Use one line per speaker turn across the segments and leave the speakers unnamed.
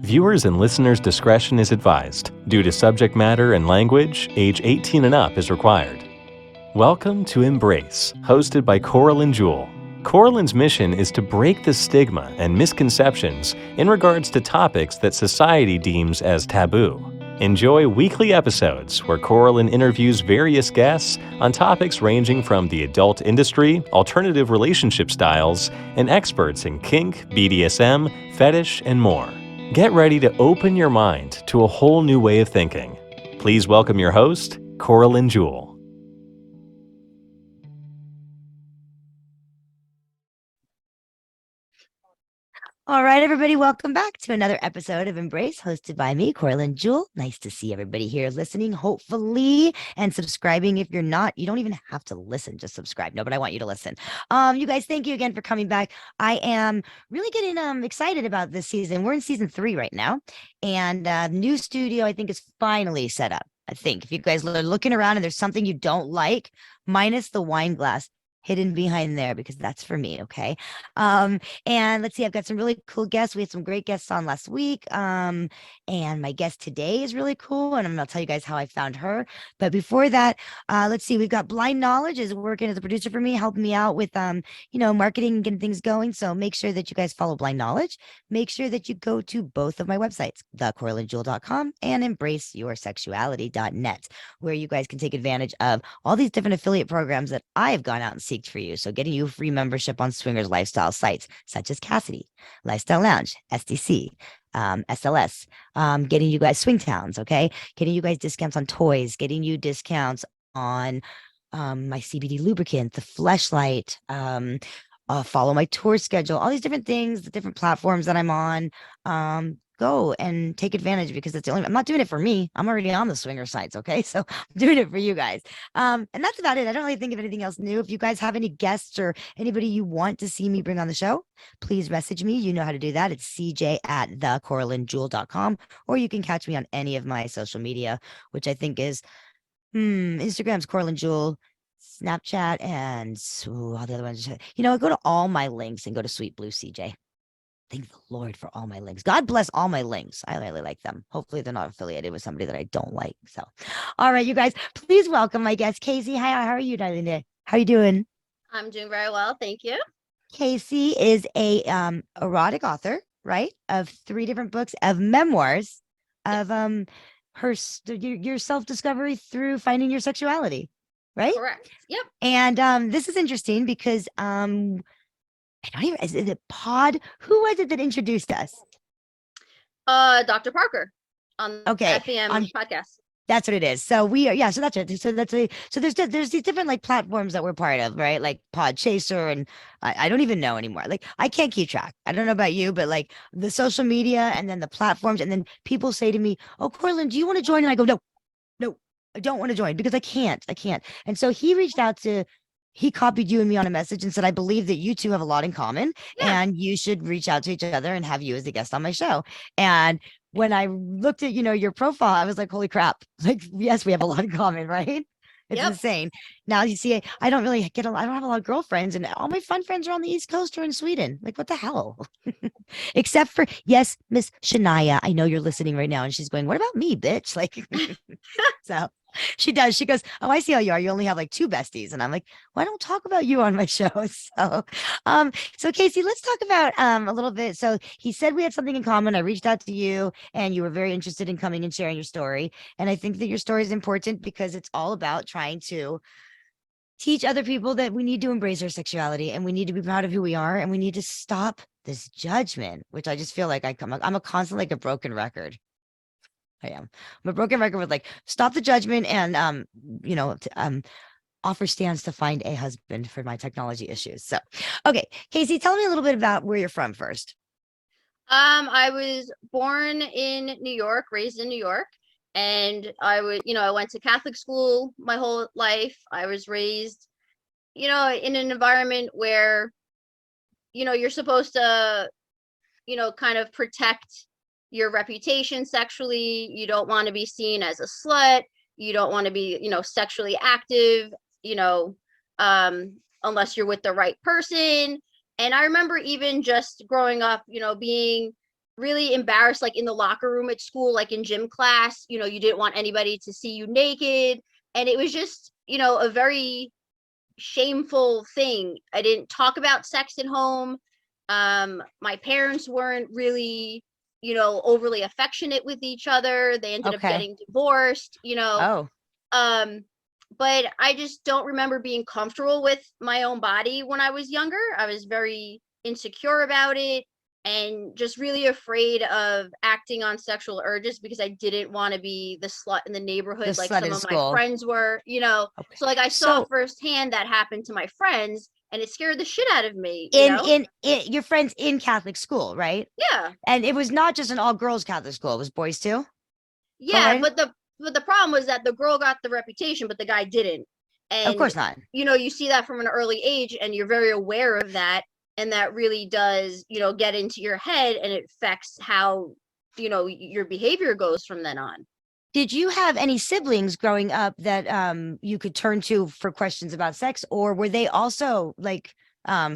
Viewers and listeners' discretion is advised. Due to subject matter and language, age 18 and up is required. Welcome to Embrace, hosted by Coral and Jewel. Coral's mission is to break the stigma and misconceptions in regards to topics that society deems as taboo. Enjoy weekly episodes where Coral interviews various guests on topics ranging from the adult industry, alternative relationship styles, and experts in kink, BDSM, fetish, and more. Get ready to open your mind to a whole new way of thinking. Please welcome your host, Coral and Jewel.
All right, everybody, welcome back to another episode of Embrace, hosted by me, Coral and Jewel. Nice to see everybody here listening, hopefully, and subscribing. If you're not, you don't even have to listen, just subscribe. No, but I want you to listen. You guys, thank you again for coming back. I am really getting excited about this season. We're in season 3 right now, and the new studio, I think, is finally set up. I think if you guys are looking around and there's something you don't like, minus the wine glass hidden behind there, because that's for me, okay? And let's see, I've got some really cool guests. We had some great guests on last week. And my guest today is really cool. And I'm going to tell you guys how I found her. But before that, let's see, we've got Blind Knowledge is working as a producer for me, helping me out with, marketing and getting things going. So make sure that you guys follow Blind Knowledge. Make sure that you go to both of my websites, thecoralandjewel.com and embraceyoursexuality.net, where you guys can take advantage of all these different affiliate programs that I have gone out and seeked for you. So getting you free membership on swingers lifestyle sites such as Cassidy, Lifestyle Lounge, SDC, SLS, getting you guys swing towns, okay? Getting you guys discounts on toys, getting you discounts on my CBD lubricant, the Fleshlight, follow my tour schedule, all these different things, the different platforms that I'm on. Go and take advantage, because it's the only, I'm not doing it for me. I'm already on the swinger sites. Okay. So I'm doing it for you guys. And that's about it. I don't really think of anything else new. If you guys have any guests or anybody you want to see me bring on the show, please message me. You know how to do that. It's cj@thecoralandjewel.com, or you can catch me on any of my social media, which I think is Instagram's Coral and Jewel, Snapchat, and all the other ones. Go to all my links and go to Sweet Blue CJ. Thank the Lord for all my links. God bless all my links. I really like them. Hopefully they're not affiliated with somebody that I don't like. So, all right, you guys, please welcome my guest, Casey. Hi, how are you doing? How are you doing?
I'm doing very well, thank you.
Casey is a erotic author, right? Of 3 different books of memoirs of your self-discovery through finding your sexuality, right?
Correct. Yep.
And this is interesting because I don't even, is it Pod? Who was it that introduced us?
Dr. Parker on FEM podcast.
That's what it is. So we are, yeah. So that's it. So there's these different like platforms that we're part of, right? Like Pod Chaser, and I don't even know anymore. Like I can't keep track. I don't know about you, but like the social media and then the platforms, and then people say to me, "Oh, Corlin, do you want to join?" And I go, "No, I don't want to join because I can't. And so he copied you and me on a message and said, I believe that you two have a lot in common, and you should reach out to each other and have you as a guest on my show. And when I looked at, your profile, I was like, holy crap. Like, yes, we have a lot in common, right? It's insane. Now you see, I don't have a lot of girlfriends, and all my fun friends are on the East Coast or in Sweden. Like, what the hell? Except for, yes, Miss Shania. I know you're listening right now, and she's going, what about me, bitch? Like, so she does. She goes, oh, I see how you are. You only have like 2 besties. And I'm like, well, I don't talk about you on my show. So Casey, let's talk about a little bit. So he said we had something in common. I reached out to you and you were very interested in coming and sharing your story. And I think that your story is important because it's all about trying to teach other people that we need to embrace our sexuality, and we need to be proud of who we are, and we need to stop this judgment, which I just feel like I'm a constant, like a broken record. I am. I'm a broken record with like, stop the judgment and offer stands to find a husband for my technology issues. So, okay, Casey, tell me a little bit about where you're from first.
I was born in New York, raised in New York, and I went to Catholic school my whole life. I was raised, in an environment where, you're supposed to, kind of protect your reputation sexually. You don't want to be seen as a slut. You don't want to be, sexually active, unless you're with the right person. And I remember even just growing up, being really embarrassed, like in the locker room at school, like in gym class, you know, you didn't want anybody to see you naked. And it was just, you know, a very shameful thing. I didn't talk about sex at home. My parents weren't really, you know, overly affectionate with each other. They ended up
Okay.
getting divorced, you know.
Oh,
Um, but I just don't remember being comfortable with my own body when I was younger. I was very insecure about it and just really afraid of acting on sexual urges because I didn't want to be the slut in the
the
neighborhood like
slut
some
in
of my
school.
friends were, you know.
Okay.
So like I saw
So
firsthand that happen to my friends and it scared the shit out of me, you know?
in your friends in Catholic school, right?
Yeah.
And it was not just an all girls Catholic school; it was boys too.
Yeah,
Co-ed?
but the problem was that the girl got the reputation, but the guy didn't.
Of
And
course not.
you know, you see that from an early age, and you're very aware of that, and that really does, you know, get into your head, and it affects how, you know, your behavior goes from then on.
Did you have any siblings growing up that you could turn to for questions about sex, or were they also like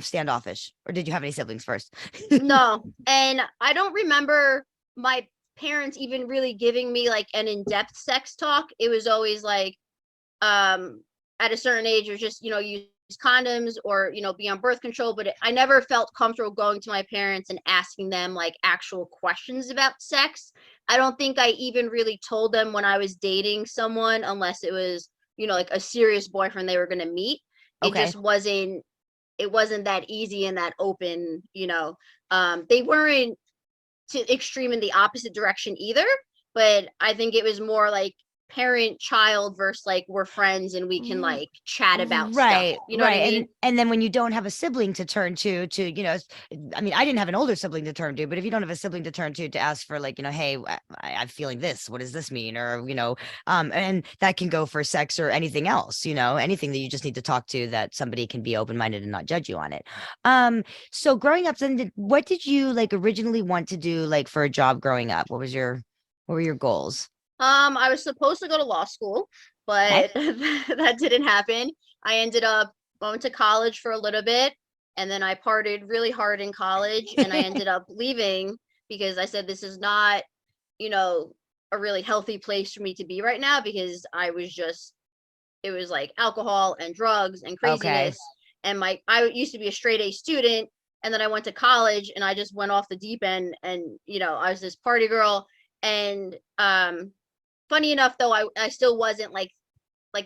standoffish, or did you have any siblings first?
No, and I don't remember my parents even really giving me like an in-depth sex talk. It was always like, at a certain age or just, you know, use condoms or, you know, be on birth control, but I never felt comfortable going to my parents and asking them like actual questions about sex. I don't think I even really told them when I was dating someone unless it was, you know, like a serious boyfriend they were going to meet. It
Okay.
just wasn't, it wasn't that easy and that open, you know. They weren't to extreme in the opposite direction either, but I think it was more like parent child versus like we're friends and we can like chat about stuff.
Right,
You know what I
right.
mean?
And then when you don't have a sibling to turn to, you know, I mean, I didn't have an older sibling to turn to, but if you don't have a sibling to turn to ask for like, you know, hey, I'm feeling this, what does this mean? Or, you know, and that can go for sex or anything else, you know, anything that you just need to talk to that somebody can be open-minded and not judge you on it. So growing up, then what did you like originally want to do like for a job growing up? What were your goals?
I was supposed to go to law school,
Okay.
but that didn't happen. I ended up going to college for a little bit and then I partied really hard in college and I ended up leaving because I said this is not, you know, a really healthy place for me to be right now because I was just, it was like alcohol and drugs and
Okay.
craziness. And I used to be a straight A student, and then I went to college and I just went off the deep end. And you know, I was this party girl. And funny enough, though, I still wasn't like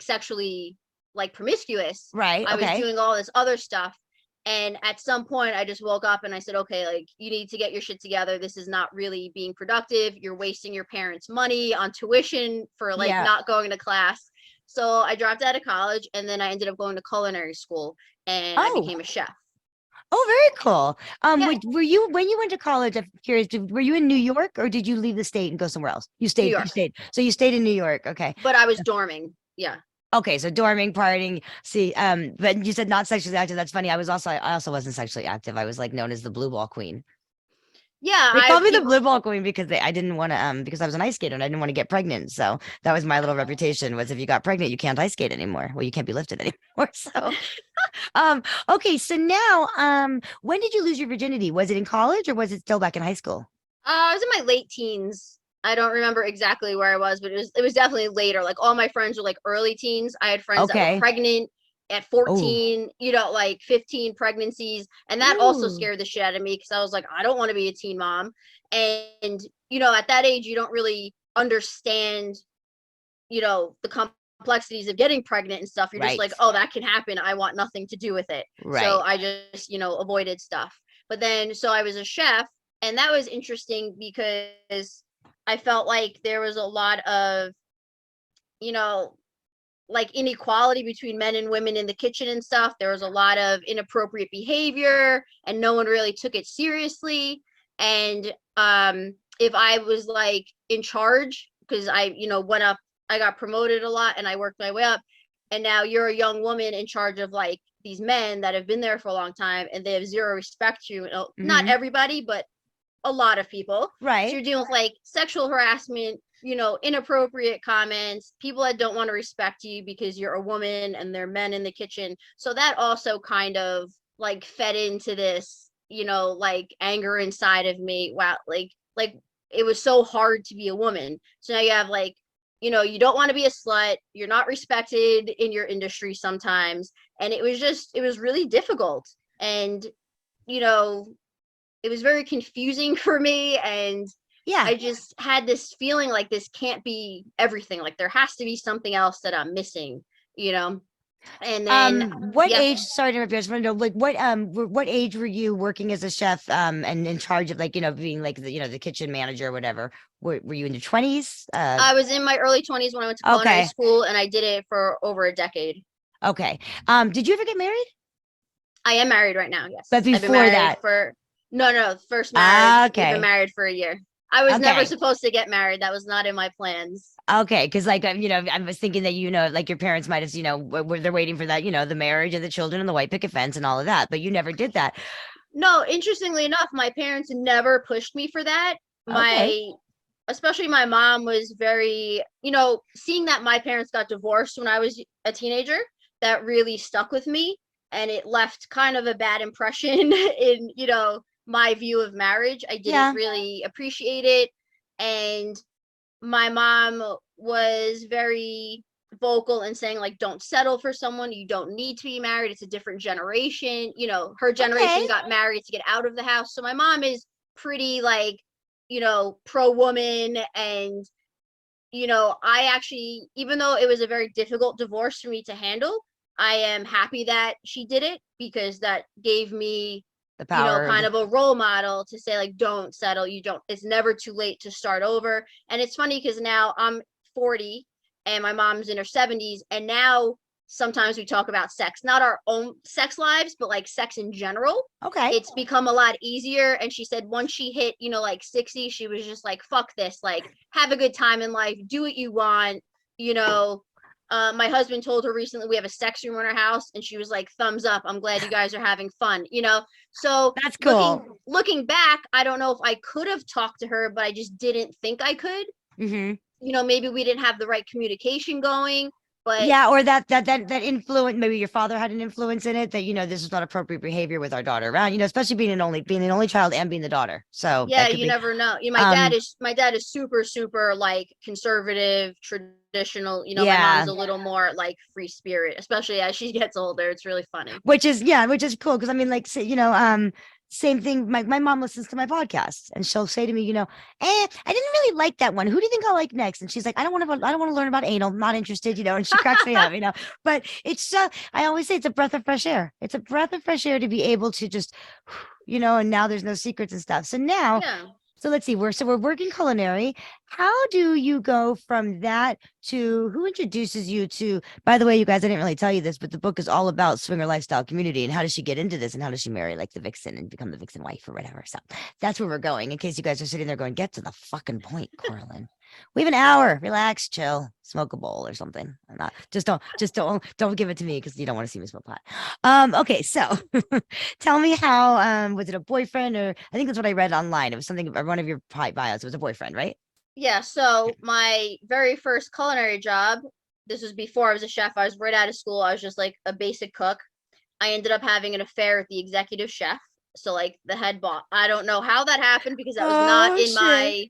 sexually like promiscuous.
Right.
I was
Okay.
doing all this other stuff. And at some point, I just woke up and I said, okay, like you need to get your shit together. This is not really being productive. You're wasting your parents' money on tuition for like
Yeah.
not going to class. So I dropped out of college and then I ended up going to culinary school and I
Oh,
became a chef.
oh, very cool.
Yeah,
Were you when you went to college? I'm curious. Were you in New York or did you leave the state and go somewhere else? You
New
stayed. You
York,
stayed. So you stayed in New York. Okay.
but I was dorming. Yeah.
Okay. So dorming, partying. See, but you said not sexually active. That's funny. I also wasn't sexually active. I was like known as the blue ball queen.
Yeah,
They called me the
people,
blue ball queen because I didn't want to because I was an ice skater and I didn't want to get pregnant. So that was my little reputation was if you got pregnant, you can't ice skate anymore. Well, you can't be lifted anymore. So okay, so now when did you lose your virginity? Was it in college or was it still back in high school?
I was in my late teens. I don't remember exactly where I was, but it was definitely later. Like all my friends were like early teens. I had friends that were
Okay.
pregnant at
Oh.
14, you know, like 15 pregnancies. And that also
Ooh.
scared the shit out of me because I was like, I don't want to be a teen mom. And, you know, at that age, you don't really understand, you know, the complexities of getting pregnant and stuff. You're just
Right.
like, oh, that can happen. I want nothing to do with it. So
Right.
I just, you know, avoided stuff. But then, so I was a chef, and that was interesting because I felt like there was a lot of, you know, like inequality between men and women in the kitchen and stuff. There was a lot of inappropriate behavior and no one really took it seriously. And if I was like in charge, because I, you know, went up, I got promoted a lot and I worked my way up. And now you're a young woman in charge of like these men that have been there for a long time and they have zero respect for you. Not
Hmm.
everybody, but a lot of people. So
Right.
you're dealing with like sexual harassment, you know, inappropriate comments, people that don't want to respect you because you're a woman and they're men in the kitchen. So that also kind of like fed into this, you know, like anger inside of me. Wow, like like it was so hard to be a woman. So now you have like, you know, you don't want to be a slut, you're not respected in your industry sometimes, and it was really difficult. And you know, it was very confusing for me, and
Yeah.
I just had this feeling like this can't be everything. Like there has to be something else that I'm missing, you know? And then
What
yeah,
age, sorry to interrupt you, I just want to know, like, what age were you working as a chef, and in charge of, like, you know, being like the, you know, the kitchen manager or whatever? Were you in your 20s?
I was in my early 20s when I went to culinary
Okay.
school, and I did it for over a decade.
Okay. Did you ever get married?
I am married right now, yes.
But
I've been
before
married
that,
for no, first marriage. We've been
okay.
married for a year. I was never
Okay.
supposed to get married. That was not in my plans.
Okay, because like you know, I was thinking that you know, like your parents might have, you know, they're waiting for that, you know, the marriage and the children and the white picket fence and all of that, but you never did that.
No, interestingly enough, my parents never pushed me for that.
Okay,
My Especially my mom was very, you know, seeing that my parents got divorced when I was a teenager, that really stuck with me, and it left kind of a bad impression in, you know, my view of marriage. I didn't
yeah,
really appreciate it, and my mom was very vocal in saying like don't settle for someone, you don't need to be married, it's a different generation, you know, her
okay,
generation got married to get out of the house. So my mom is pretty like, you know, pro woman. And you know, I actually, even though it was a very difficult divorce for me to handle, I am happy that she did it, because that gave me,
the
you know,
power of
kind
the,
of a role model to say like don't settle, you don't, it's never too late to start over. And it's funny because now I'm 40 and my mom's in her 70s, and now sometimes we talk about sex, not our own sex lives, but like sex in general.
okay,
It's become a lot easier. And she said once she hit, you know, like 60, she was just like fuck this, like have a good time in life, do what you want, you know. My husband told her recently we have a sex room in our house, and she was like, thumbs up, I'm glad you guys are having fun, you know. So
that's cool.
looking back, I don't know if I could have talked to her, but I just didn't think I could.
Mm-hmm.
You know, maybe we didn't have the right communication going, but
Yeah, or that influence. Maybe your father had an influence in it that you know this is not appropriate behavior with our daughter around. You know, especially being an only child and being the daughter. So
yeah,
that could
you
be.
never know. You know,
Um,
my dad is super super like conservative, traditional. You know, my mom's
yeah,
a little more like free spirit, especially as she gets older. It's really funny.
which is cool because I mean, like, say, you know, same thing. My mom listens to my podcast, and she'll say to me, you know, I didn't really like that one. Who do you think I'll like next? And she's like, I don't want to learn about anal. Not interested, you know. And she cracks me up, you know. But it's I always say it's a breath of fresh air. It's a breath of fresh air to be able to just, you know. And now there's no secrets and stuff. So now
Yeah.
so let's see, we're working culinary. How do you go from that to who introduces you to, by the way, you guys, I didn't really tell you this, but the book is all about swinger lifestyle community and how does she get into this and how does she marry like the vixen and become the vixen wife or whatever. So that's where we're going. In case you guys are sitting there going, get to the fucking point, Coraline. We have an hour. Relax, chill, smoke a bowl or something. I'm not don't give it to me because you don't want to see me smoke pot. Okay, so tell me how was it a boyfriend or I think that's what I read online. It was something one of your bios. It was a boyfriend, right?
Yeah, so my very first culinary job, this was before I was a chef. I was right out of school. I was just like a basic cook. I ended up having an affair with the executive chef. So like the head boss. I don't know how that happened because that was not
Oh
in
shit.
my,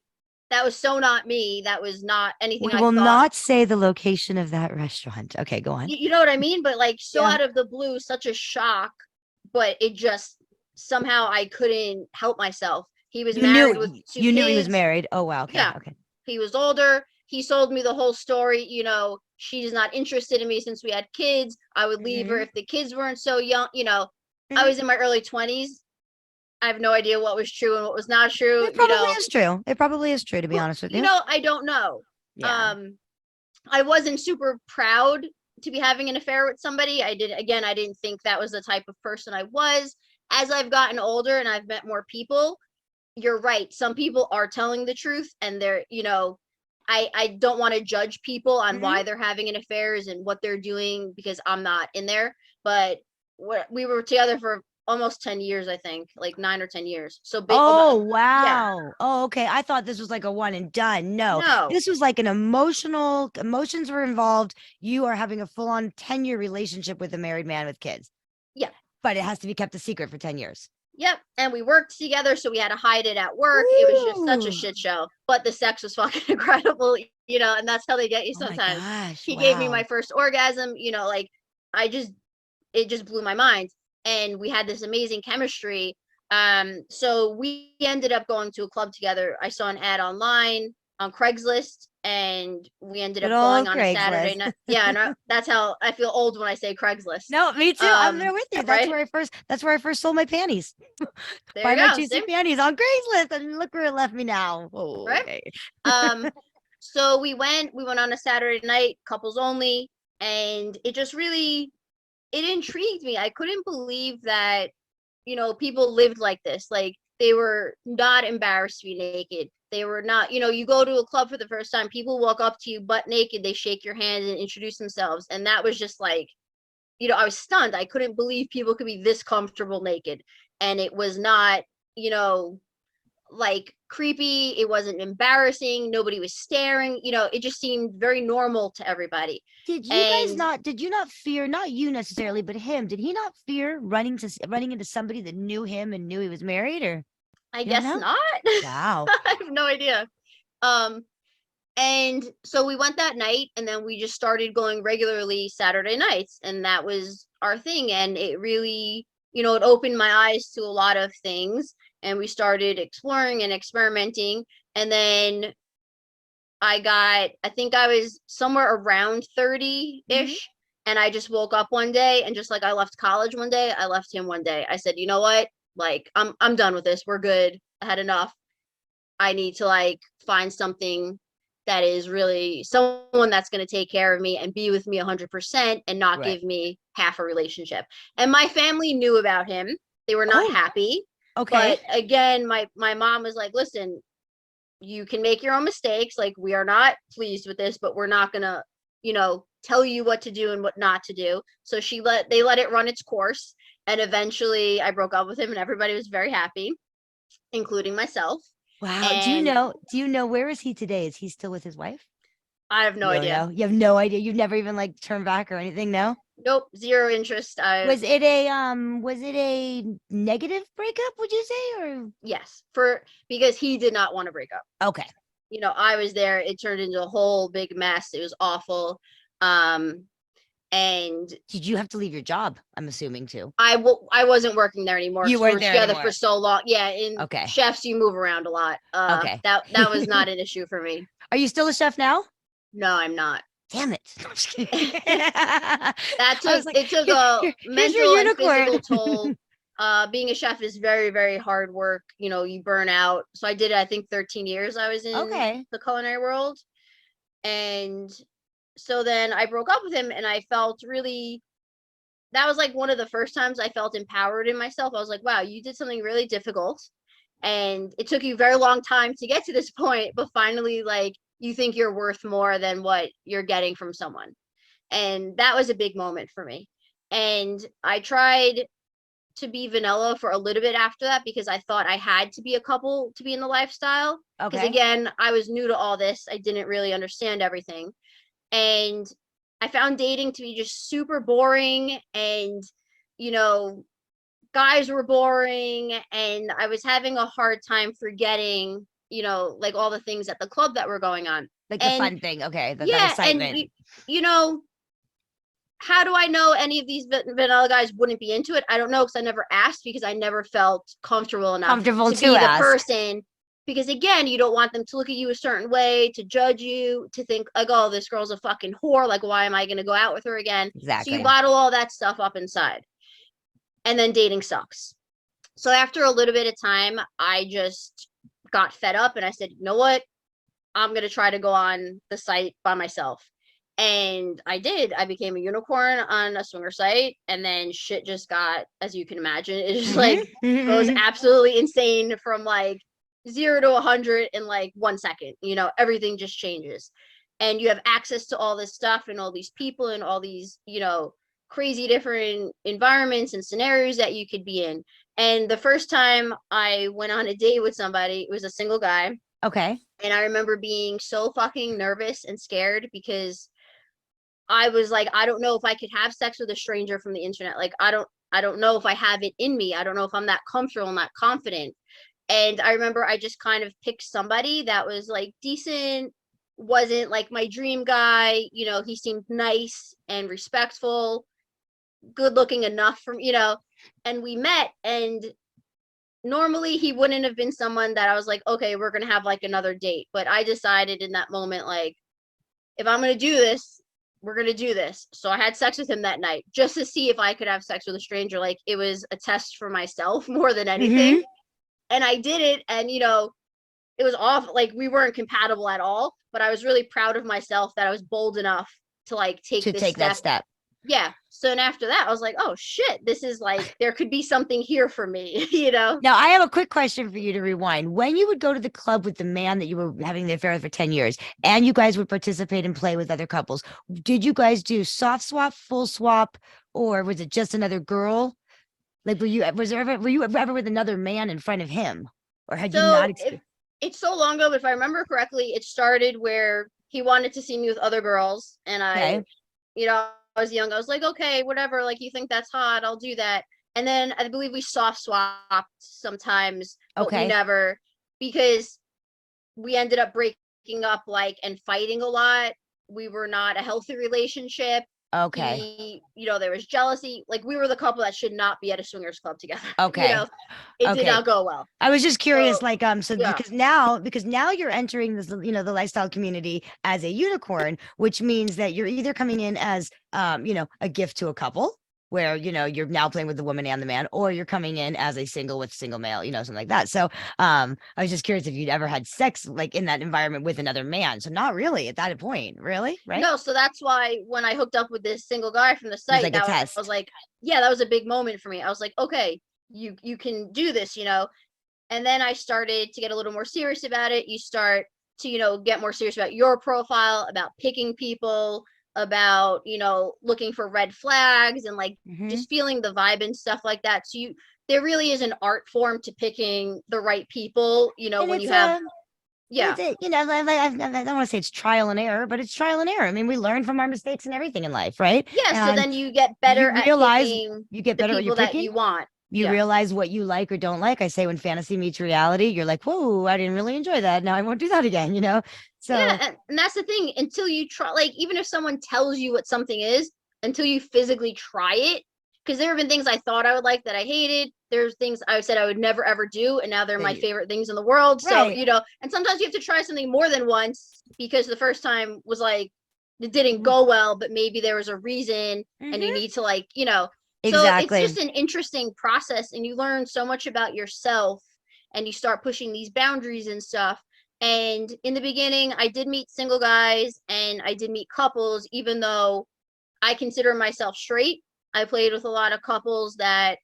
that was so not me. That was not anything
We
I
will
thought.
not say the location of that restaurant. Okay, go on.
You know what I mean? But like so
Yeah.
out of the blue, such a shock, but it just somehow I couldn't help myself. He was married with two
You knew he was
kids.
married. Oh wow. Okay.
Yeah,
Okay.
he was older. He sold me the whole story. You know, she's not interested in me since we had kids. I would leave her
Hmm.
if the kids weren't so young. You know, I
Hmm.
was in my early 20s. I have no idea what was true and what was not true.
It probably is true. It probably is true, to be honest with
You
you.
know, I don't know.
Yeah.
Um, I wasn't super proud to be having an affair with somebody. I didn't think that was the type of person I was. As I've gotten older and I've met more people, you're right. Some people are telling the truth, and they're, you know, I don't want to judge people on
Hmm.
why they're having an affairs and what they're doing because I'm not in there. But we were together for almost 10 years, I think, like 9 or 10 years. So big,
Oh
yeah,
wow. Oh, okay. I thought this was like a one and done. No,
no,
this was like an emotions were involved. You are having a full-on 10-year relationship with a married man with kids,
yeah,
but it has to be kept a secret for 10 years.
Yep. And we worked together, so we had to hide it at work. It was just such a
Ooh.
shit show. But the sex was fucking incredible, and that's how they get you
Oh my
sometimes.
gosh.
He gave me my
Wow.
first orgasm, like I just it just blew my mind. And we had this amazing chemistry. So we ended up going to a club together. I saw an ad online on Craigslist, and we ended
Good
up going
old
on a Saturday
Craigslist.
night. Yeah, and that's how I feel old when I say Craigslist.
No, me too. I'm there with you.
Right?
That's where I first sold my panties.
There
Buy
you
my
go.
juicy
See?
panties on Craigslist, and look where it left me now. Oh,
Right?
okay.
So we went on a Saturday night, couples only, and it just really it intrigued me. I couldn't believe that, people lived like this. Like they were not embarrassed to be naked. They were not, you go to a club for the first time, people walk up to you butt naked, they shake your hand and introduce themselves. And that was just like, I was stunned. I couldn't believe people could be this comfortable naked. And it was not, you know, like creepy. It wasn't embarrassing. Nobody was staring. It just seemed very normal to everybody. And
Did you not fear, not you necessarily, but him? Did he not fear running into somebody that knew him and knew he was married, or
I
you don't
guess
know?
not.
Wow.
I have no idea. Um, and so we went that night, and then we just started going regularly Saturday nights, and that was our thing. And it really, it opened my eyes to a lot of things, and we started exploring and experimenting. And then I think I was somewhere around 30-ish, and I just woke up one day, and just like I left college one day, I left him one day. I said, you know what? Like I'm done with this. We're good. I had enough. I need to like find something that is really someone that's going to take care of me and be with me 100% and not
Right.
give me half a relationship. And my family knew about him. They were not
Oh,
happy.
okay.
But again, my mom was like, listen, you can make your own mistakes. Like, we are not pleased with this, but we're not going to, tell you what to do and what not to do. So they let it run its course. And eventually I broke up with him, and everybody was very happy, including myself.
Wow.
And
Do you know where is he today? Is he still with his wife?
I have no
You don't
idea.
know. You have no idea. You've never even like turned back or anything, no?
Nope, zero interest.
Was it a negative breakup, would you say? Or
Yes, because he did not want to break up.
okay.
I was there. It turned into a whole big mess. It was awful. And
Did you have to leave your job? I'm assuming too.
I wasn't working there anymore.
You
'Cause we
weren't
were
there
together for
anymore.
so long. Yeah, in
Okay.
chefs you move around a lot.
Okay.
That was not an issue for me.
Are you still a chef now?
No, I'm not.
Damn it. I'm just kidding.
That
I
took
was like,
it took a
here's your
mental and
unicorn.
physical toll. Being a chef is very, very hard work. You burn out. So I did it, I think 13 years I was in
Okay.
the culinary world. And so then I broke up with him, and I felt really, that was like one of the first times I felt empowered in myself. I was like, wow, you did something really difficult, and it took you a very long time to get to this point, but finally, like, you think you're worth more than what you're getting from someone. And that was a big moment for me. And I tried to be vanilla for a little bit after that, because I thought I had to be a couple to be in the lifestyle. Because
Okay.
again, I was new to all this. I didn't really understand everything. And I found dating to be just super boring, and, you know, guys were boring, and I was having a hard time forgetting, like all the things at the club that were going on.
Like the
And
fun thing. Okay. That
yeah, and
excitement.
you know, how do I know any of these vanilla guys wouldn't be into it? I don't know, because I never asked, because I never felt comfortable enough
Comfortable
to
to
be the
ask.
person. Because again, you don't want them to look at you a certain way, to judge you, to think like, oh, this girl's a fucking whore. Like, why am I going to go out with her again? So
Exactly.
you bottle all that stuff up inside. And then dating sucks. So after a little bit of time, I just got fed up, and I said, you know what? I'm going to try to go on the site by myself. And I did. I became a unicorn on a swinger site, and then shit just got, as you can imagine, it just like goes absolutely insane from like 0 to 100 in like 1 second. Everything just changes, and you have access to all this stuff and all these people and all these, crazy different environments and scenarios that you could be in. And the first time I went on a date with somebody, it was a single guy.
Okay.
And I remember being so fucking nervous and scared, because I was like, I don't know if I could have sex with a stranger from the internet. Like, I don't know if I have it in me. I don't know if I'm that comfortable and that confident. And I remember I just kind of picked somebody that was like decent, wasn't like my dream guy. You know, he seemed nice and respectful, good looking enough for, and we met. And normally he wouldn't have been someone that I was like, okay, we're going to have like another date. But I decided in that moment, like, if I'm going to do this, we're going to do this. So I had sex with him that night just to see if I could have sex with a stranger. Like, it was a test for myself more than anything. And I did it. And, it was off. Like, we weren't compatible at all, but I was really proud of myself that I was bold enough to like take
that step.
Yeah. So then after that, I was like, oh shit, this is like, there could be something here for me,
Now, I have a quick question for you to rewind. When you would go to the club with the man that you were having the affair with for 10 years, and you guys would participate and play with other couples, did you guys do soft swap, full swap, or was it just another girl? Like, were you ever with another man in front of him? Or had you not
it's so long ago, but if I remember correctly, it started where he wanted to see me with other girls. And I was young. I was like, okay, whatever. Like, you think that's hot, I'll do that. And then I believe we soft swapped sometimes, but we never, because we ended up breaking up, like, and fighting a lot. We were not a healthy relationship.
Okay.
There was jealousy. Like, we were the couple that should not be at a swingers club together.
Okay.
It did not go well.
I was just curious, because now you're entering this, the lifestyle community as a unicorn, which means that you're either coming in as, a gift to a couple where, you're now playing with the woman and the man, or you're coming in as a single with single male, something like that. So, I was just curious if you'd ever had sex like in that environment with another man. So not really at that point, really, right?
No, so that's why when I hooked up with this single guy from the site, I was like, yeah, that was a big moment for me. I was like, okay, you can do this, And then I started to get a little more serious about it. You start to, get more serious about your profile, about picking people, about, looking for red flags and like just feeling the vibe and stuff like that. So there really is an art form to picking the right people, when you have. Yeah.
I don't want to say it's trial and error, but it's trial and error. I mean, we learn from our mistakes and everything in life, right?
Yeah. So then you get better at picking
you get better
the people that you want.
You realize what you like or don't like. I say when fantasy meets reality, you're like, whoa, I didn't really enjoy that. Now I won't do that again, So
yeah, and that's the thing. Until you try, like, even if someone tells you what something is, until you physically try it, because there have been things I thought I would like that I hated. There's things I said I would never ever do, and now they're my favorite things in the world. So, and sometimes you have to try something more than once because the first time was like, it didn't go well, but maybe there was a reason and you need to like,
Exactly.
So it's just an interesting process, and you learn so much about yourself, and you start pushing these boundaries and stuff. And in the beginning, I did meet single guys and I did meet couples, even though I consider myself straight. I played with a lot of couples that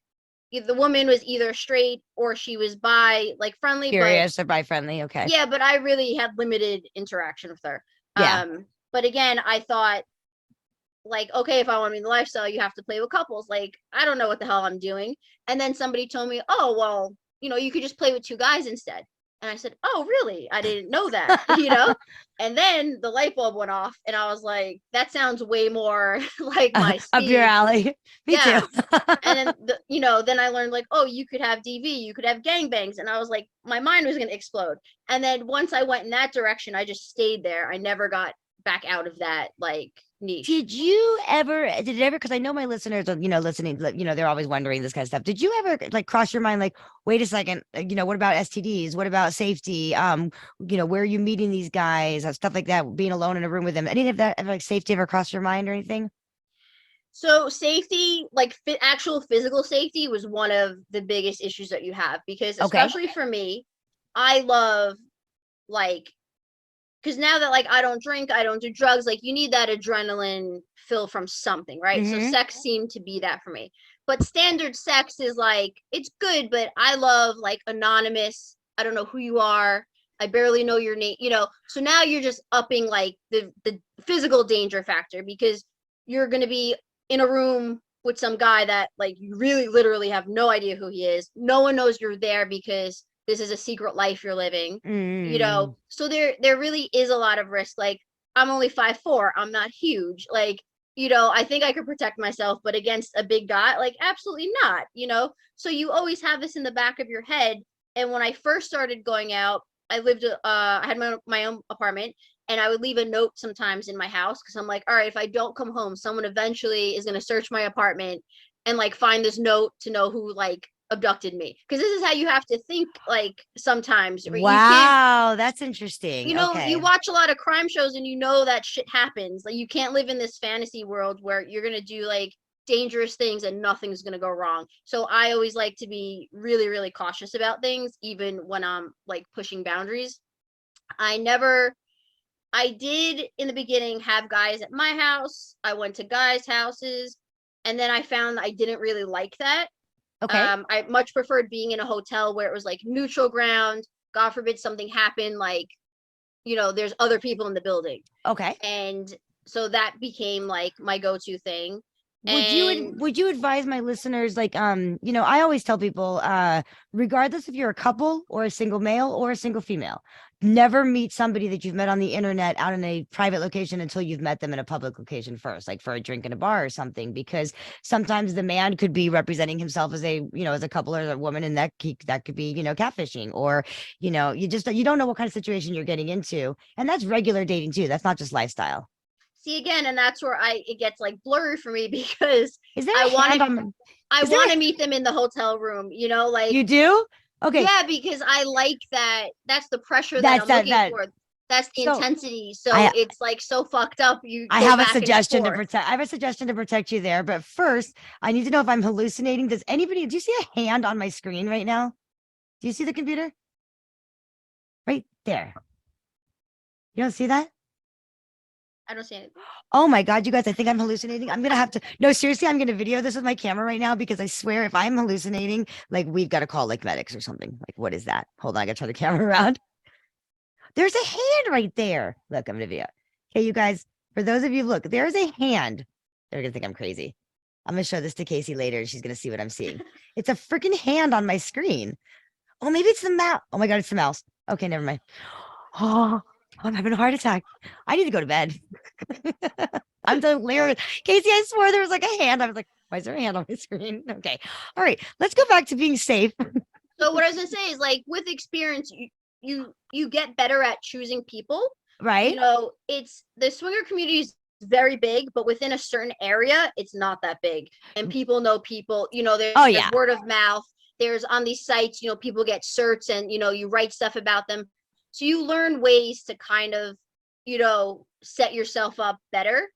the woman was either straight or she was bi, like friendly.
Curious or bi friendly. Okay.
Yeah, but I really had limited interaction with her.
Yeah.
But again, I thought, like, okay, if I want to be in the lifestyle, you have to play with couples. Like, I don't know what the hell I'm doing. And then somebody told me, oh, well, you could just play with two guys instead. And I said, oh, really? I didn't know that, And then the light bulb went off and I was like, that sounds way more like my speed.
Up your alley. Me too.
And then, then I learned like, oh, you could have DV, you could have gangbangs. And I was like, my mind was going to explode. And then once I went in that direction, I just stayed there. I never got back out of that, like, niche.
Did it ever, because I know my listeners are, listening, they're always wondering this kind of stuff. Did you ever like cross your mind, like, wait a second, what about STDs? What about safety? Where are you meeting these guys? Stuff like that, being alone in a room with them. Any of that, like safety ever crossed your mind or anything?
So safety, like actual physical safety was one of the biggest issues that you have, because especially for me, I love like, because now that like I don't drink, I don't do drugs, like you need that adrenaline fill from something, right? So sex seemed to be that for me. But standard sex is like, it's good, but I love like anonymous. I don't know who you are. I barely know your name, So now you're just upping like the physical danger factor, because you're going to be in a room with some guy that like you really literally have no idea who he is. No one knows you're there because this is a secret life you're living, so there really is a lot of risk. Like, I'm only 5'4", I'm not huge. Like, I think I could protect myself, but against a big guy, like absolutely not. So you always have this in the back of your head. And when I first started going out, I had my own apartment, and I would leave a note sometimes in my house because I'm like, all right, if I don't come home, someone eventually is going to search my apartment and like find this note to know who like abducted me. Because this is how you have to think like sometimes, right? You can't,
Wow, that's interesting.
you
Okay.
watch a lot of crime shows and that shit happens. Like you can't live in this fantasy world where you're gonna do like dangerous things and nothing's gonna go wrong. So I always like to be really, really cautious about things, even when I'm like pushing boundaries. I never I did in the beginning have guys at my house. I went to guys' houses, and then I found I didn't really like that.
Okay.
I much preferred being in a hotel where it was like neutral ground. God forbid something happened, like there's other people in the building.
Okay.
And so that became like my go-to thing. And
Would you advise my listeners, like, I always tell people, regardless if you're a couple or a single male or a single female, never meet somebody that you've met on the internet out in a private location until you've met them in a public location first, like for a drink in a bar or something, because sometimes the man could be representing himself as as a couple or a woman, and that could be, catfishing, or, you don't know what kind of situation you're getting into. And that's regular dating too. That's not just lifestyle.
see again, and that's where it gets like blurry for me because
Is there
I
a
want
hand
to
on?
I
Is there
want
a
to meet them in the hotel room, like
You do? Okay.
yeah, because I like that. That's the pressure that
That's
I'm
that
looking
that
for. That's the
so
intensity. So
I
it's like so fucked up. You
I
go
have a
back and
suggestion to
forth.
protect. I have a suggestion to protect you there, but first, I need to know if I'm hallucinating. Do you see a hand on my screen right now? Do you see the computer? Right there. You don't see that?
I don't see anything.
Oh my God, you guys, I think I'm hallucinating. I'm gonna have to no, seriously, I'm gonna video this with my camera right now because I swear if I'm hallucinating, like we've got to call like medics or something. Like, what is that? Hold on, I gotta turn the camera around. There's a hand right there. Look, I'm gonna video. Okay, you guys, for those of you, look, there's a hand. They're gonna think I'm crazy. I'm gonna show this to Casey later, and she's gonna see what I'm seeing. It's a freaking hand on my screen. Oh, maybe it's the mouse. Oh my God, it's the mouse. Okay, never mind. Oh, I'm having a heart attack. I need to go to bed. I'm delirious. Casey, I swore there was like a hand. I was like, why is there a hand on my screen? Okay. All right. Let's go back to being safe.
So what I was gonna say is like with experience, you get better at choosing people.
Right?
It's the swinger community is very big, but within a certain area, it's not that big. And people know people,
Oh,
there's
yeah.
word of mouth. There's on these sites, people get certs and you write stuff about them. So you learn ways to kind of, set yourself up better.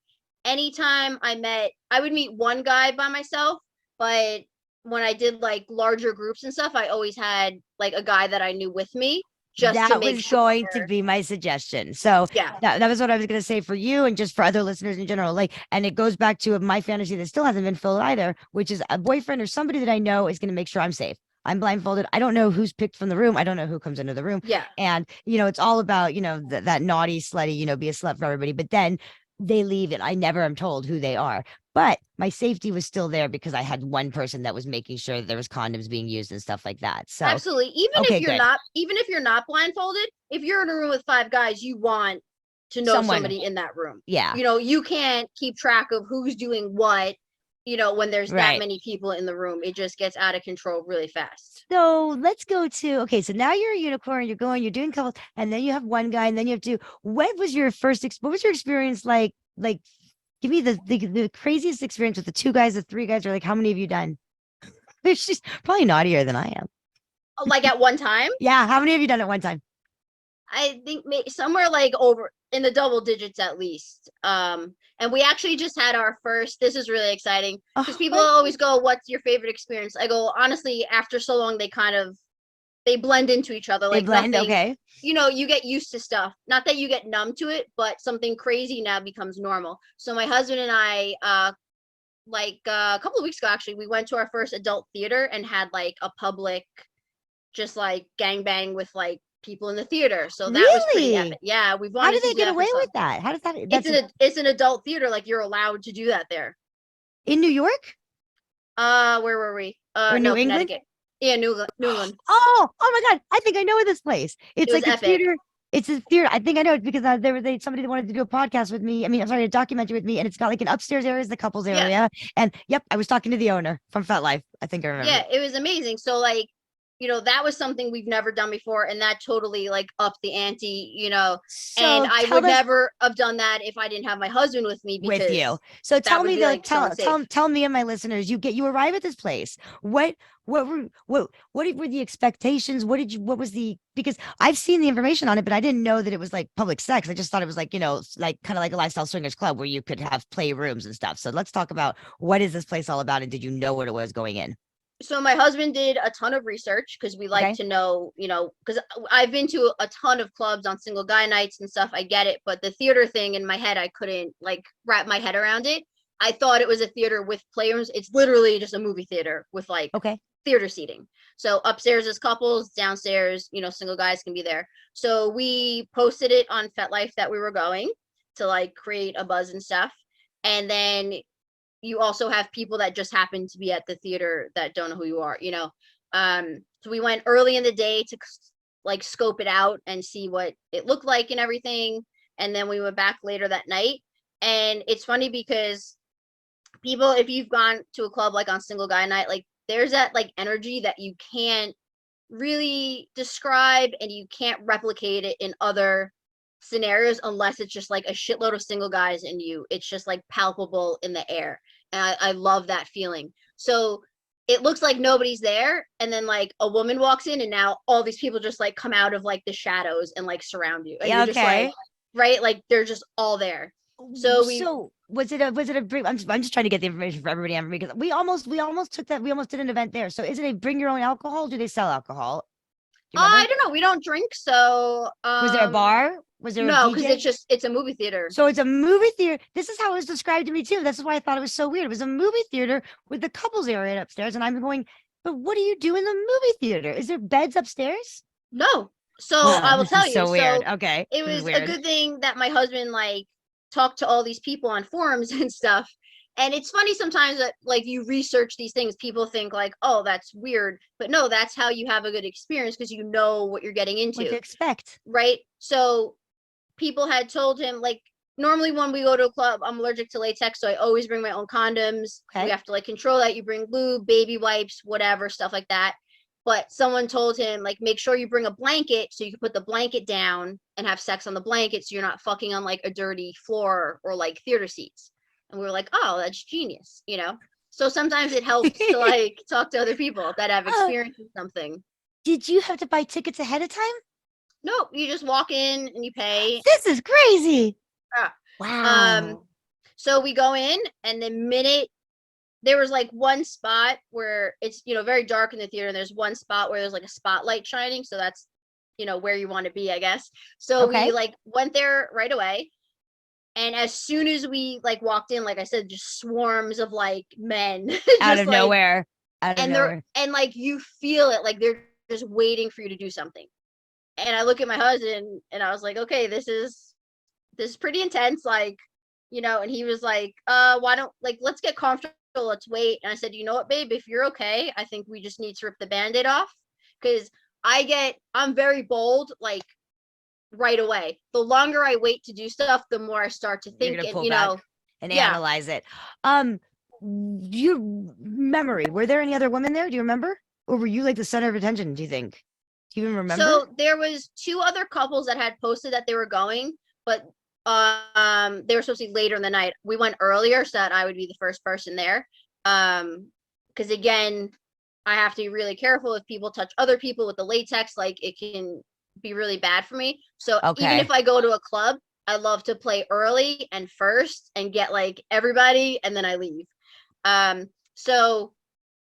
Anytime I would meet one guy by myself, but when I did like larger groups and stuff, I always had like a guy that I knew with me just to
That
make
was
sure.
going to be my suggestion. So
Yeah.
that was what I was going to say for you and just for other listeners in general. Like, and it goes back to my fantasy that still hasn't been filled either, which is a boyfriend or somebody that I know is going to make sure I'm safe. I'm blindfolded. I don't know who's picked from the room. I don't know who comes into the room.
Yeah.
And, it's all about, that naughty, slutty, be a slut for everybody. But then they leave and I never am told who they are. But my safety was still there because I had one person that was making sure that there was condoms being used and stuff like that. So
Absolutely.
okay, good.
Even if you're not blindfolded, if you're in a room with 5 guys, you want to know somebody in that room.
Yeah.
You can't keep track of who's doing what, when there's that many people in the room. It just gets out of control really fast.
So let's go to, okay, so now you're a unicorn, you're doing couples, and then you have one guy, and then you have two. What was your experience like? Like, give me the craziest experience with the 2 guys, the 3 guys, or like how many have you done? She's probably naughtier than I am.
Like at one time?
Yeah, how many have you done at one time?
I think somewhere like over in the double digits at least. And we actually just had our first. This is really exciting because people always go, "What's your favorite experience?" I go, honestly, after so long, they blend into each other. Like
blend,
nothing,
okay.
You get used to stuff. Not that you get numb to it, but something crazy now becomes normal. So my husband and I, like a couple of weeks ago, actually, we went to our first adult theater and had like a public, just like gangbang with like people in the theater. So that was pretty epic. Yeah, we've wanted.
How do they get away with that? How does that?
It's an adult theater. Like you're allowed to do that there.
In New York?
Where were we?
Or
no,
New England?
Connecticut. Yeah, New England.
Oh my God! I think I know this place. It's like a
epic.
theater. It's a theater. I think I know it because there was somebody that wanted to do a podcast with me. I mean, I'm sorry, a documentary with me, and it's got like an upstairs area is the couples
Yeah.
area. And yep, I was talking to the owner from FetLife. I think I remember.
Yeah, it was amazing. So like, that was something we've never done before, and that totally like upped the ante, and
So
I
tell
would
us
never have done that if I didn't have my husband with me,
with you.
because
So
that
tell
would
me
be
the
like so
tell
unsafe.
tell me and my listeners, you arrive at this place. What were the expectations? What was the, because I've seen the information on it, but I didn't know that it was like public sex. I just thought it was like, like kind of like a lifestyle swingers club where you could have playrooms and stuff. So let's talk about what is this place all about, and did you know what it was going in?
So my husband did a ton of research because we like
Okay.
to know, because I've been to a ton of clubs on single guy nights and stuff. I get it, but the theater thing in my head, I couldn't like wrap my head around it. I thought it was a theater with playrooms. It's literally just a movie theater with like
Okay.
theater seating. So upstairs is couples, downstairs, single guys can be there. So we posted it on FetLife that we were going to like create a buzz and stuff. And then you also have people that just happen to be at the theater that don't know who you are, so we went early in the day to like scope it out and see what it looked like and everything. And then we went back later that night. And it's funny because people, if you've gone to a club like on single guy night, like there's that like energy that you can't really describe and you can't replicate it in other scenarios unless it's just like a shitload of single guys and it's just like palpable in the air. And I love that feeling. So it looks like nobody's there, and then like a woman walks in and now all these people just like come out of like the shadows and like surround you, and
Yeah,
you're just like,
okay.
right, like they're just all there. So we
So was it a bring? I'm just trying to get the information for everybody, Amber, because we almost took that. We almost did an event there. So is it a bring your own alcohol? Do they sell alcohol? Do you
I
remember?
don't know, we don't drink, so
Was there a bar? Was there a
no, because
DJ?
it's a movie theater.
So it's a movie theater. This is how it was described to me too. This is why I thought it was so weird. It was a movie theater with the couples area upstairs, and I'm going, but what do you do in the movie theater? Is there beds upstairs?
No. So I will
This is
tell you.
so weird.
So
Okay,
it
this is
was a
weird.
good thing that my husband like talked to all these people on forums and stuff. And it's funny sometimes that like you research these things, people think like, oh, that's weird. But no, that's how you have a good experience because you know what you're getting
What to
into.
expect?
Right. So people had told him like normally when we go to a club, I'm allergic to latex, so I always bring my own condoms. We
Okay.
have to like control that. You bring lube, baby wipes, whatever, stuff like that. But someone told him like make sure you bring a blanket so you can put the blanket down and have sex on the blanket so you're not fucking on like a dirty floor or like theater seats. And we were like, oh, that's genius. So sometimes it helps to like talk to other people that have
Uh,
experienced something.
did you have to buy tickets ahead of time?
Nope, you just walk in and you pay.
This is crazy.
Ah.
Wow.
So we go in, and the minute there was like one spot where it's very dark in the theater, and there's one spot where there's like a spotlight shining, so that's where you want to be, I guess. So
Okay.
we like went there right away, and as soon as we like walked in, like I said, just swarms of like men
Out
just
of
like,
nowhere. Out of
and
nowhere.
like you feel it, like they're just waiting for you to do something. And I look at my husband and I was like, okay, this is pretty intense, like, and he was like, why don't like let's get comfortable, let's wait. And I said, you know what, babe, if you're okay, I think we just need to rip the band-aid off, because I'm very bold, like right away. The longer I wait to do stuff, the more I start to
You're
think,
gonna
and
pull back and
yeah.
analyze it. Your memory. Were there any other women there? Do you remember? Or were you like the center of attention, do you think? Do you even remember?
So there was two other couples that had posted that they were going, but they were supposed to be later in the night. We went earlier so that I would be the first person there. Because again, I have to be really careful if people touch other people with the latex, like it can be really bad for me. So even if I go to a club, I love to play early and first and get like everybody, and then I leave. So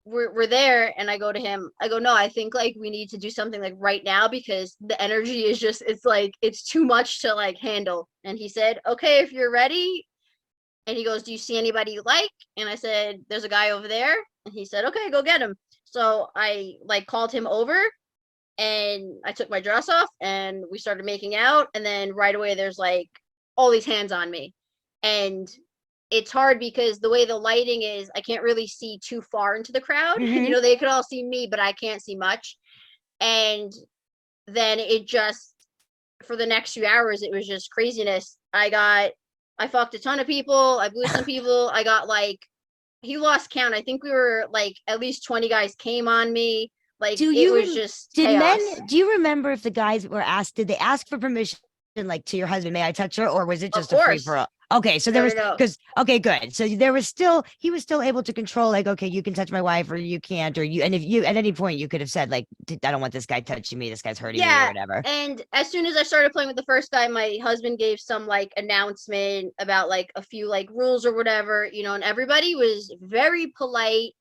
we're there, and I go to him, I go, no, I think like we need to do something like right now, because the energy is just, it's like it's too much to like handle. And he said, okay, if you're ready. And he goes, do you see anybody you like? And I said, there's a guy over there. And he said, okay, go get him. So I like called him over, and I took my dress off and we started making out, and then right away there's like all these hands on me. And it's hard because the way the lighting is, I can't really see too far into the crowd.
Mhm.
They could all see me, but I can't see much. And then it just, for the next few hours, it was just craziness. I fucked a ton of people. I blew some people. I got like, he lost count. I think we were like, at least 20 guys came on me. Like, it was just
did
chaos.
do you remember if the guys were asked, did they ask for permission, like to your husband, may I touch her? Or was it just a free for all? Okay, so there was, because, okay, good. So there was still, he was still able to control, like, okay, you can touch my wife or you can't, or you, and if you, at any point you could have said, like, I don't want this guy touching me, this guy's hurting me or whatever.
And as soon as I started playing with the first guy, my husband gave some like announcement about like a few like rules or whatever, you know, and everybody was very polite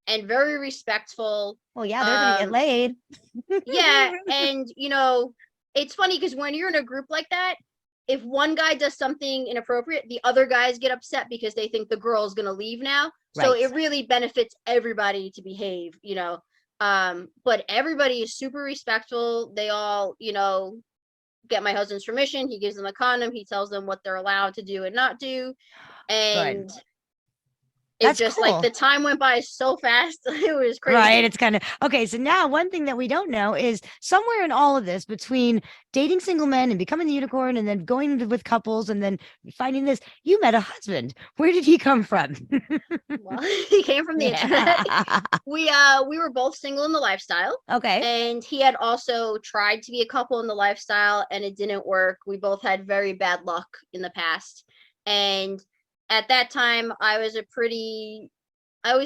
and very respectful.
Well, yeah, they're gonna get laid.
Yeah, and you know, it's funny because when you're in a group like that, if one guy does something inappropriate, the other guys get upset because they think the girl is gonna leave now. So it really benefits everybody to behave, you know. But everybody is super respectful. They all, you know, get my husband's permission. He gives them a condom. He tells them what they're allowed to do and not do. And it's just cool. Like the time went by so fast. It was crazy.
Right. It's kind of okay. So now one thing that we don't know is somewhere in all of this, between dating single men and becoming the unicorn and then going with couples and then finding this, you met a husband. Where did he come from?
Well, he came from the internet. We were both single in the lifestyle.
Okay.
And he had also tried to be a couple in the lifestyle and it didn't work. We both had very bad luck in the past. And at that time, I always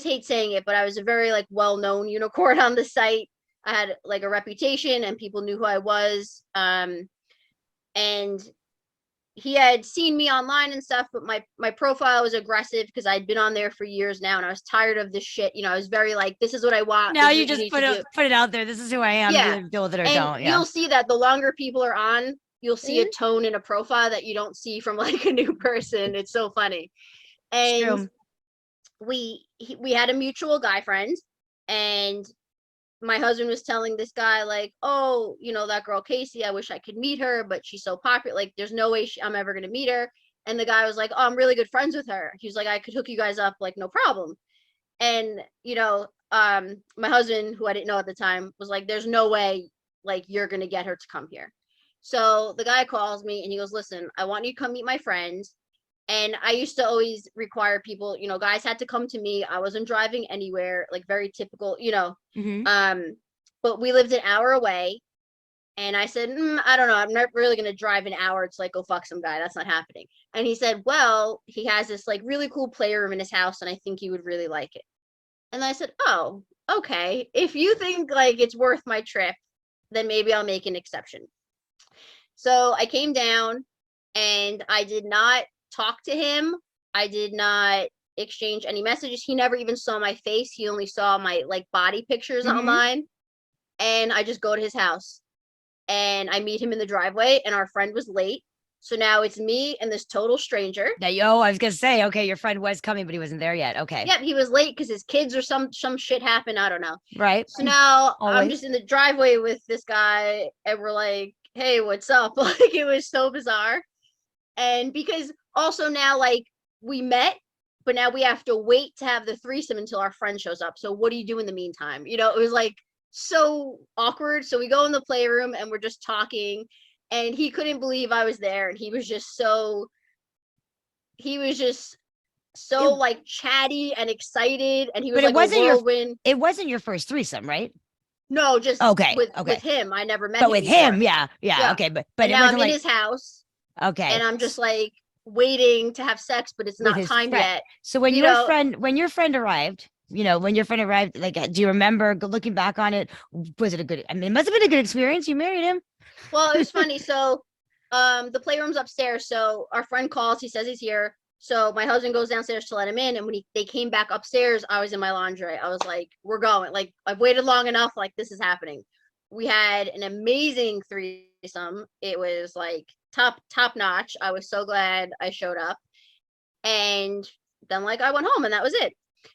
hate saying it, but I was a very like well-known unicorn on the site. I had like a reputation and people knew who I was. And he had seen me online and stuff, but my profile was aggressive because I'd been on there for years now and I was tired of this shit. You know, I was very like, this is what I want.
Now you just put it out there. This is who I am.
Yeah.
You deal with it or
and
don't. Yeah.
You'll see that the longer people are on, you'll see a tone in a profile that you don't see from like a new person. It's so funny. And we had a mutual guy friend, and my husband was telling this guy like, oh, you know, that girl Casey, I wish I could meet her, but she's so popular, like there's no way I'm ever gonna meet her. And the guy was like, oh, I'm really good friends with her. He was like, I could hook you guys up, like no problem. And you know, my husband, who I didn't know at the time, was like, there's no way like you're gonna get her to come here. So the guy calls me and he goes, listen, I want you to come meet my friends. And I used to always require people, you know, guys had to come to me. I wasn't driving anywhere, like very typical, you know. But we lived an hour away. And I said, I don't know. I'm not really going to drive an hour to like go fuck some guy. That's not happening. And he said, well, he has this like really cool playroom in his house and I think you would really like it. And I said, oh, okay. If you think like it's worth my trip, then maybe I'll make an exception. So I came down and I did not talk to him. I did not exchange any messages. He never even saw my face. He only saw my like body pictures online. And I just go to his house and I meet him in the driveway and our friend was late. So now it's me and this total stranger.
I was gonna say, okay, your friend was coming, but he wasn't there yet. Okay.
Yep, he was late because his kids or some shit happened. I don't know.
Right.
So now I'm just in the driveway with this guy and we're like, hey, what's up? Like it was so bizarre. And because also now like we met, but now we have to wait to have the threesome until our friend shows up. So what do you do in the meantime? You know, it was like so awkward. So we go in the playroom and we're just talking and he couldn't believe I was there. And he was just so like chatty and excited. And he was like a whirlwind.
It wasn't your first threesome, right?
No, just with him. I never met him.
But with him, yeah. Okay. But
now I'm in his house. Okay. And I'm just like waiting to have sex, but it's not time yet.
So when your friend arrived, like, do you remember looking back on it? Was it it must have been a good experience. You married him.
Well, it was funny. So the playroom's upstairs. So our friend calls, he says he's here. So my husband goes downstairs to let him in. And when they came back upstairs, I was in my lingerie. I was like, we're going. Like, I've waited long enough. Like, this is happening. We had an amazing threesome. It was like top notch. I was so glad I showed up. And then like I went home and that was it.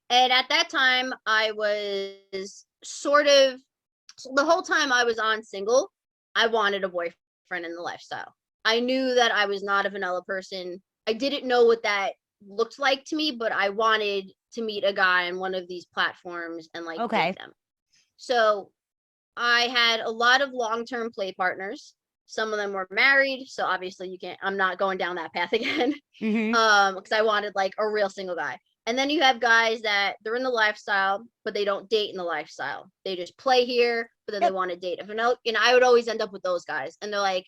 And at that time I was the whole time I was on single, I wanted a boyfriend in the lifestyle. I knew that I was not a vanilla person. I didn't know what that looked like to me, but I wanted to meet a guy on one of these platforms and like date them. So I had a lot of long-term play partners. Some of them were married, so obviously I'm not going down that path again.
Mhm.
Because I wanted like a real single guy. And then you have guys that they're in the lifestyle, but they don't date in the lifestyle. They just play here, but then they
Yep.
want to date. I would always end up with those guys. And they're like,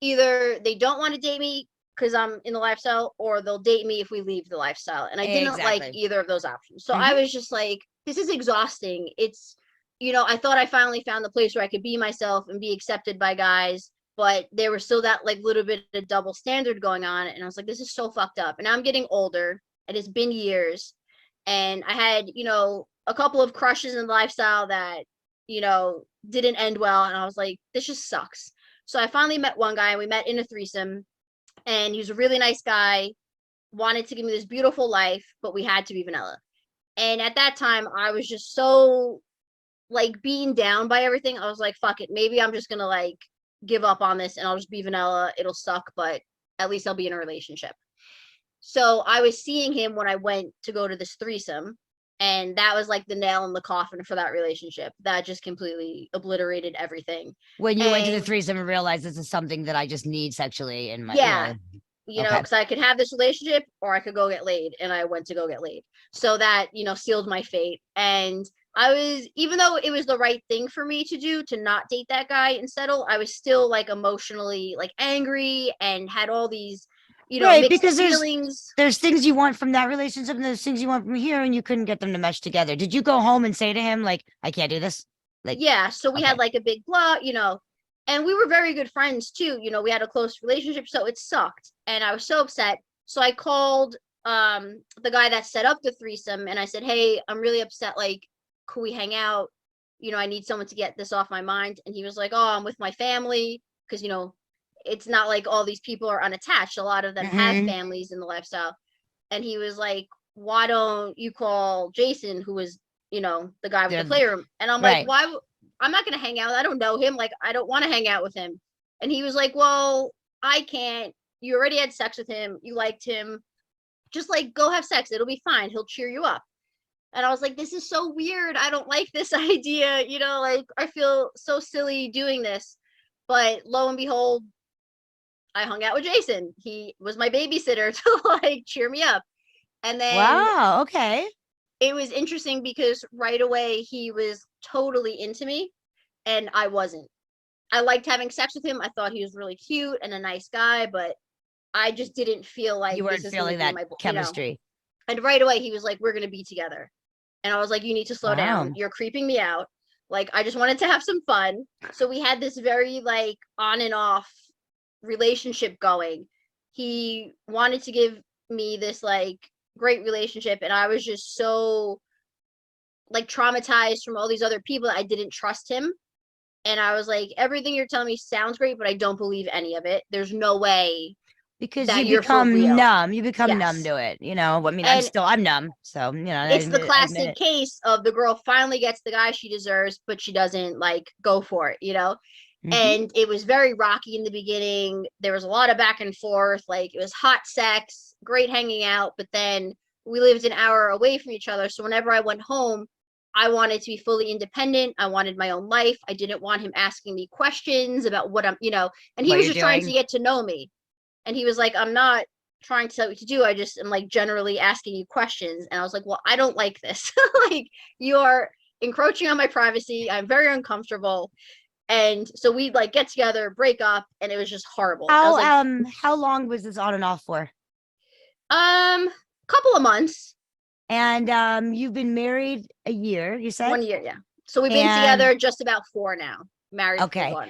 either they don't want to date me because I'm in the lifestyle, or they'll date me if we leave the lifestyle. And I didn't like
Exactly.
either of those options. So I
Mhm.
was just like, this is exhausting. I thought I finally found the place where I could be myself and be accepted by guys, but there was still that like little bit of double standard going on. And I was like, this is so fucked up. And I'm getting older. It has been years. And I had, a couple of crushes in the lifestyle that, didn't end well. And I was like, this just sucks. So I finally met one guy, and we met in a threesome, and he was a really nice guy, wanted to give me this beautiful life, but we had to be vanilla. And at that time, I was just so like being down by everything. I was like, fuck it. Maybe I'm just gonna like give up on this and I'll just be vanilla. It'll suck, but at least I'll be in a relationship. So I was seeing him when I went to go to this threesome. And that was like the nail in the coffin for that relationship. That just completely obliterated everything.
When you went to the
And
threesome and realized this is something that I just need sexually in my,
yeah,
okay.
because I could have this relationship or I could go get laid. And I went to go get laid. So that, sealed my fate. And even though it was the right thing for me to do to not date that guy and settle, I was still like emotionally like angry and had all these,
Right,
mixed
because
feelings.
there's things you want from that relationship and there's things you want from here, and you couldn't get them to mesh together. Did you go home and say to him, like, I can't do this? Like,
Yeah. So we had
okay.
like a big blah, and we were very good friends too. We had a close relationship. So it sucked. And I was so upset. So I called the guy that set up the threesome and I said, hey, I'm really upset. Like, could we hang out? I need someone to get this off my mind. And he was like, oh, I'm with my family. Because, it's not like all these people are unattached. A lot of them have
Mhm.
families in the lifestyle. And he was like, why don't you call Jason, who was, the guy with the
They're-
playroom? And I'm like,
right.
why? I'm not going to hang out. I don't know him. Like, I don't want to hang out with him. And he was like, well, I can't. You already had sex with him. You liked him. Just like go have sex. It'll be fine. He'll cheer you up. And I was like, this is so weird. I don't like this idea. Like I feel so silly doing this. But lo and behold, I hung out with Jason. He was my babysitter to like cheer me up. And then
Wow. Okay.
it was interesting because right away he was totally into me and I wasn't. I liked having sex with him. I thought he was really cute and a nice guy, but I just didn't feel
You
like this
weren't
is going to
feeling
be
that
my.
chemistry.
And right away he was like, we're going to be together. And I was like, you need to slow down.
Wow.
You're creeping me out. Like, I just wanted to have some fun. So we had this very like on and off relationship going. He wanted to give me this like great relationship. And I was just so like traumatized from all these other people that I didn't trust him. And I was like, everything you're telling me sounds great, but I don't believe any of it. There's no way
Because
that
you
you're for
become
real.
numb. You become numb
Yes.
to it. I mean,
And
I'm numb. So,
it's the
I admit
classic
it.
case of the girl finally gets the guy she deserves, but she doesn't like go for it.
Mhm.
And it was very rocky in the beginning. There was a lot of back and forth. Like it was hot sex, great hanging out, but then we lived an hour away from each other. So whenever I went home, I wanted to be fully independent. I wanted my own life. I didn't want him asking me questions about and he
What
was
you're
just trying to
doing.
get to know me. And he was like, I'm not trying to tell you what to do. I just am like generally asking you questions. And I was like, well, I don't like this. Like you are encroaching on my privacy. I'm very uncomfortable. And so we like get together, break up, and it was just horrible. I was like,
How long was this on and off for?
couple of months,
And you've been married a year, you said?
1 year, yeah. So we've been
And
together just about 4 now, married for
okay.
1.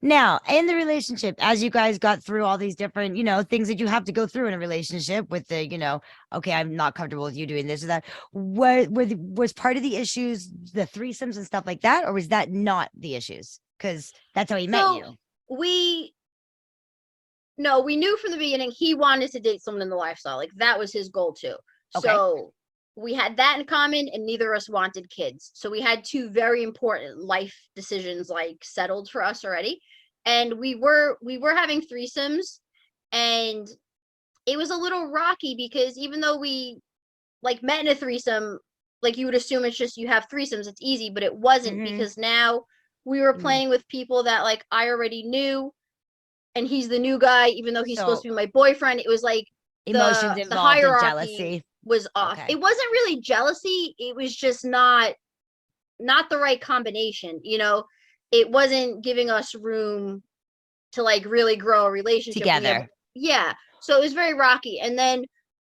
Now, in the relationship, as you guys got through all these different, things that you have to go through in a relationship with okay, I'm not comfortable with you doing this or that. Was part of the issues the threesomes and stuff like that, or was that not the issues? Because that's how he met
So
you.
we no, we knew from the beginning he wanted to date someone in the lifestyle. Like that was his goal too.
Okay.
So we had that in common and neither of us wanted kids. So we had 2 very important life decisions like settled for us already. And we were having threesomes and it was a little rocky because even though we like met in a threesome, like you would assume it's just you have threesomes, it's easy, but it wasn't
Mm-hmm.
because now we were
Mm-hmm.
playing with people that like I already knew and he's the new guy, even though he's supposed
So
to be my boyfriend. It was like
emotions
the
involved in
hierarchy
jealousy.
was off.
Okay.
It wasn't really jealousy. It was just not the right combination. It wasn't giving us room to like really grow a relationship.
Together.
Yeah. So it was very rocky. And then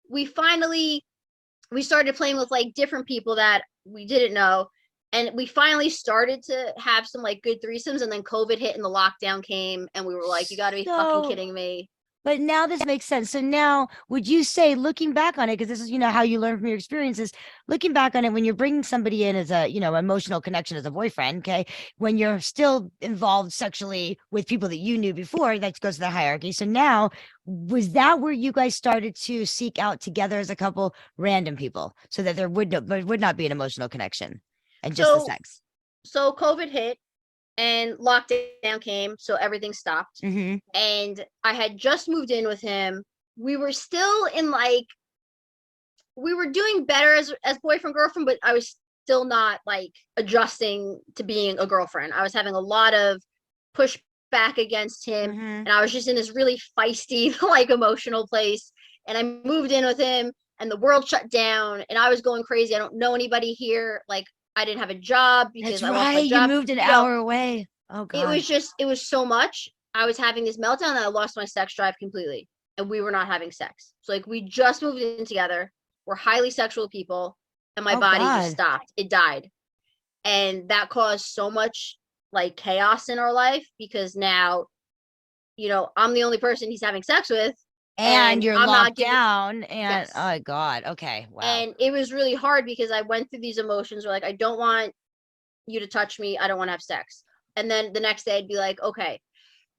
we started playing with like different people that we didn't know. And we finally started to have some like good threesomes, and then COVID hit and the lockdown came, and we were like, you gotta be fucking kidding me.
But now this makes sense. So now, would you say, looking back on it, because this is, how you learn from your experiences, looking back on it, when you're bringing somebody in as a, emotional connection as a boyfriend, okay, when you're still involved sexually with people that you knew before, that goes to the hierarchy. So now, was that where you guys started to seek out together as a couple, random people, so that there would not be an emotional connection and just the
So
sex?
so COVID hit and lockdown came, so everything stopped.
Mm-hmm.
And I had just moved in with him. We were still in like we were doing better as boyfriend girlfriend, but I was still not like adjusting to being a girlfriend. I was having a lot of pushback against him,
Mm-hmm.
and I was just in this really feisty like emotional place. And I moved in with him, and the world shut down, and I was going crazy. I don't know anybody here. Like, I didn't have a job because
That's
I lost my
right. You
job.
moved an hour away. Oh God.
It was so much. I was having this meltdown that I lost my sex drive completely, and we were not having sex. So like we just moved in together. We're highly sexual people, and my
Oh
body just
God.
stopped. It died, and that caused so much like chaos in our life, because now, I'm the only person he's having sex with,
And
and
you're
I'm not
locked
giving.
down, and
Yes.
oh God. Okay. Wow.
And it was really hard because I went through these emotions where like I don't want you to touch me. I don't want to have sex. And then the next day I'd be like, okay,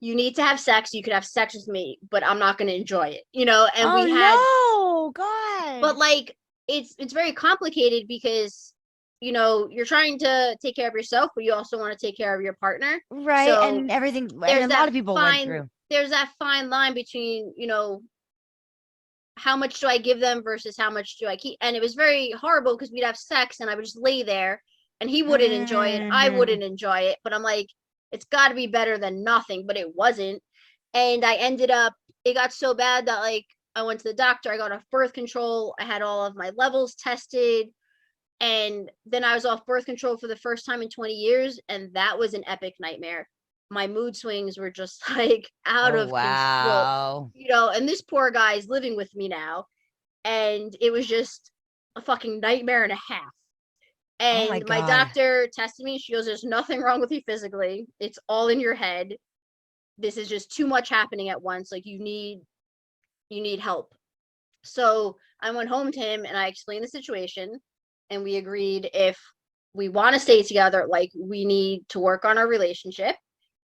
you need to have sex. You could have sex with me, but I'm not going to enjoy it. And
Oh
we had,
no,
but
God.
like, it's very complicated because, you're trying to take care of yourself, but you also want to take care of your partner.
Right.
So
And everything, and
there's
a lot
that
of people went
fine,
through.
there's that fine line between, how much do I give them versus how much do I keep? And it was very horrible because we'd have sex and I would just lay there and he wouldn't enjoy it. I
Mhm.
wouldn't enjoy it. But I'm like, it's got to be better than nothing. But it wasn't. And it got so bad that like I went to the doctor. I got off birth control. I had all of my levels tested. And then I was off birth control for the first time in 20 years. And that was an epic nightmare. My mood swings were just like out
Oh
of control,
wow.
and this poor guy is living with me now. And it was just a fucking nightmare and a half.
Oh my
And my
God.
doctor tested me. She goes, there's nothing wrong with you physically. It's all in your head. This is just too much happening at once. Like you need help. So I went home to him and I explained the situation, and we agreed if we want to stay together, like we need to work on our relationship.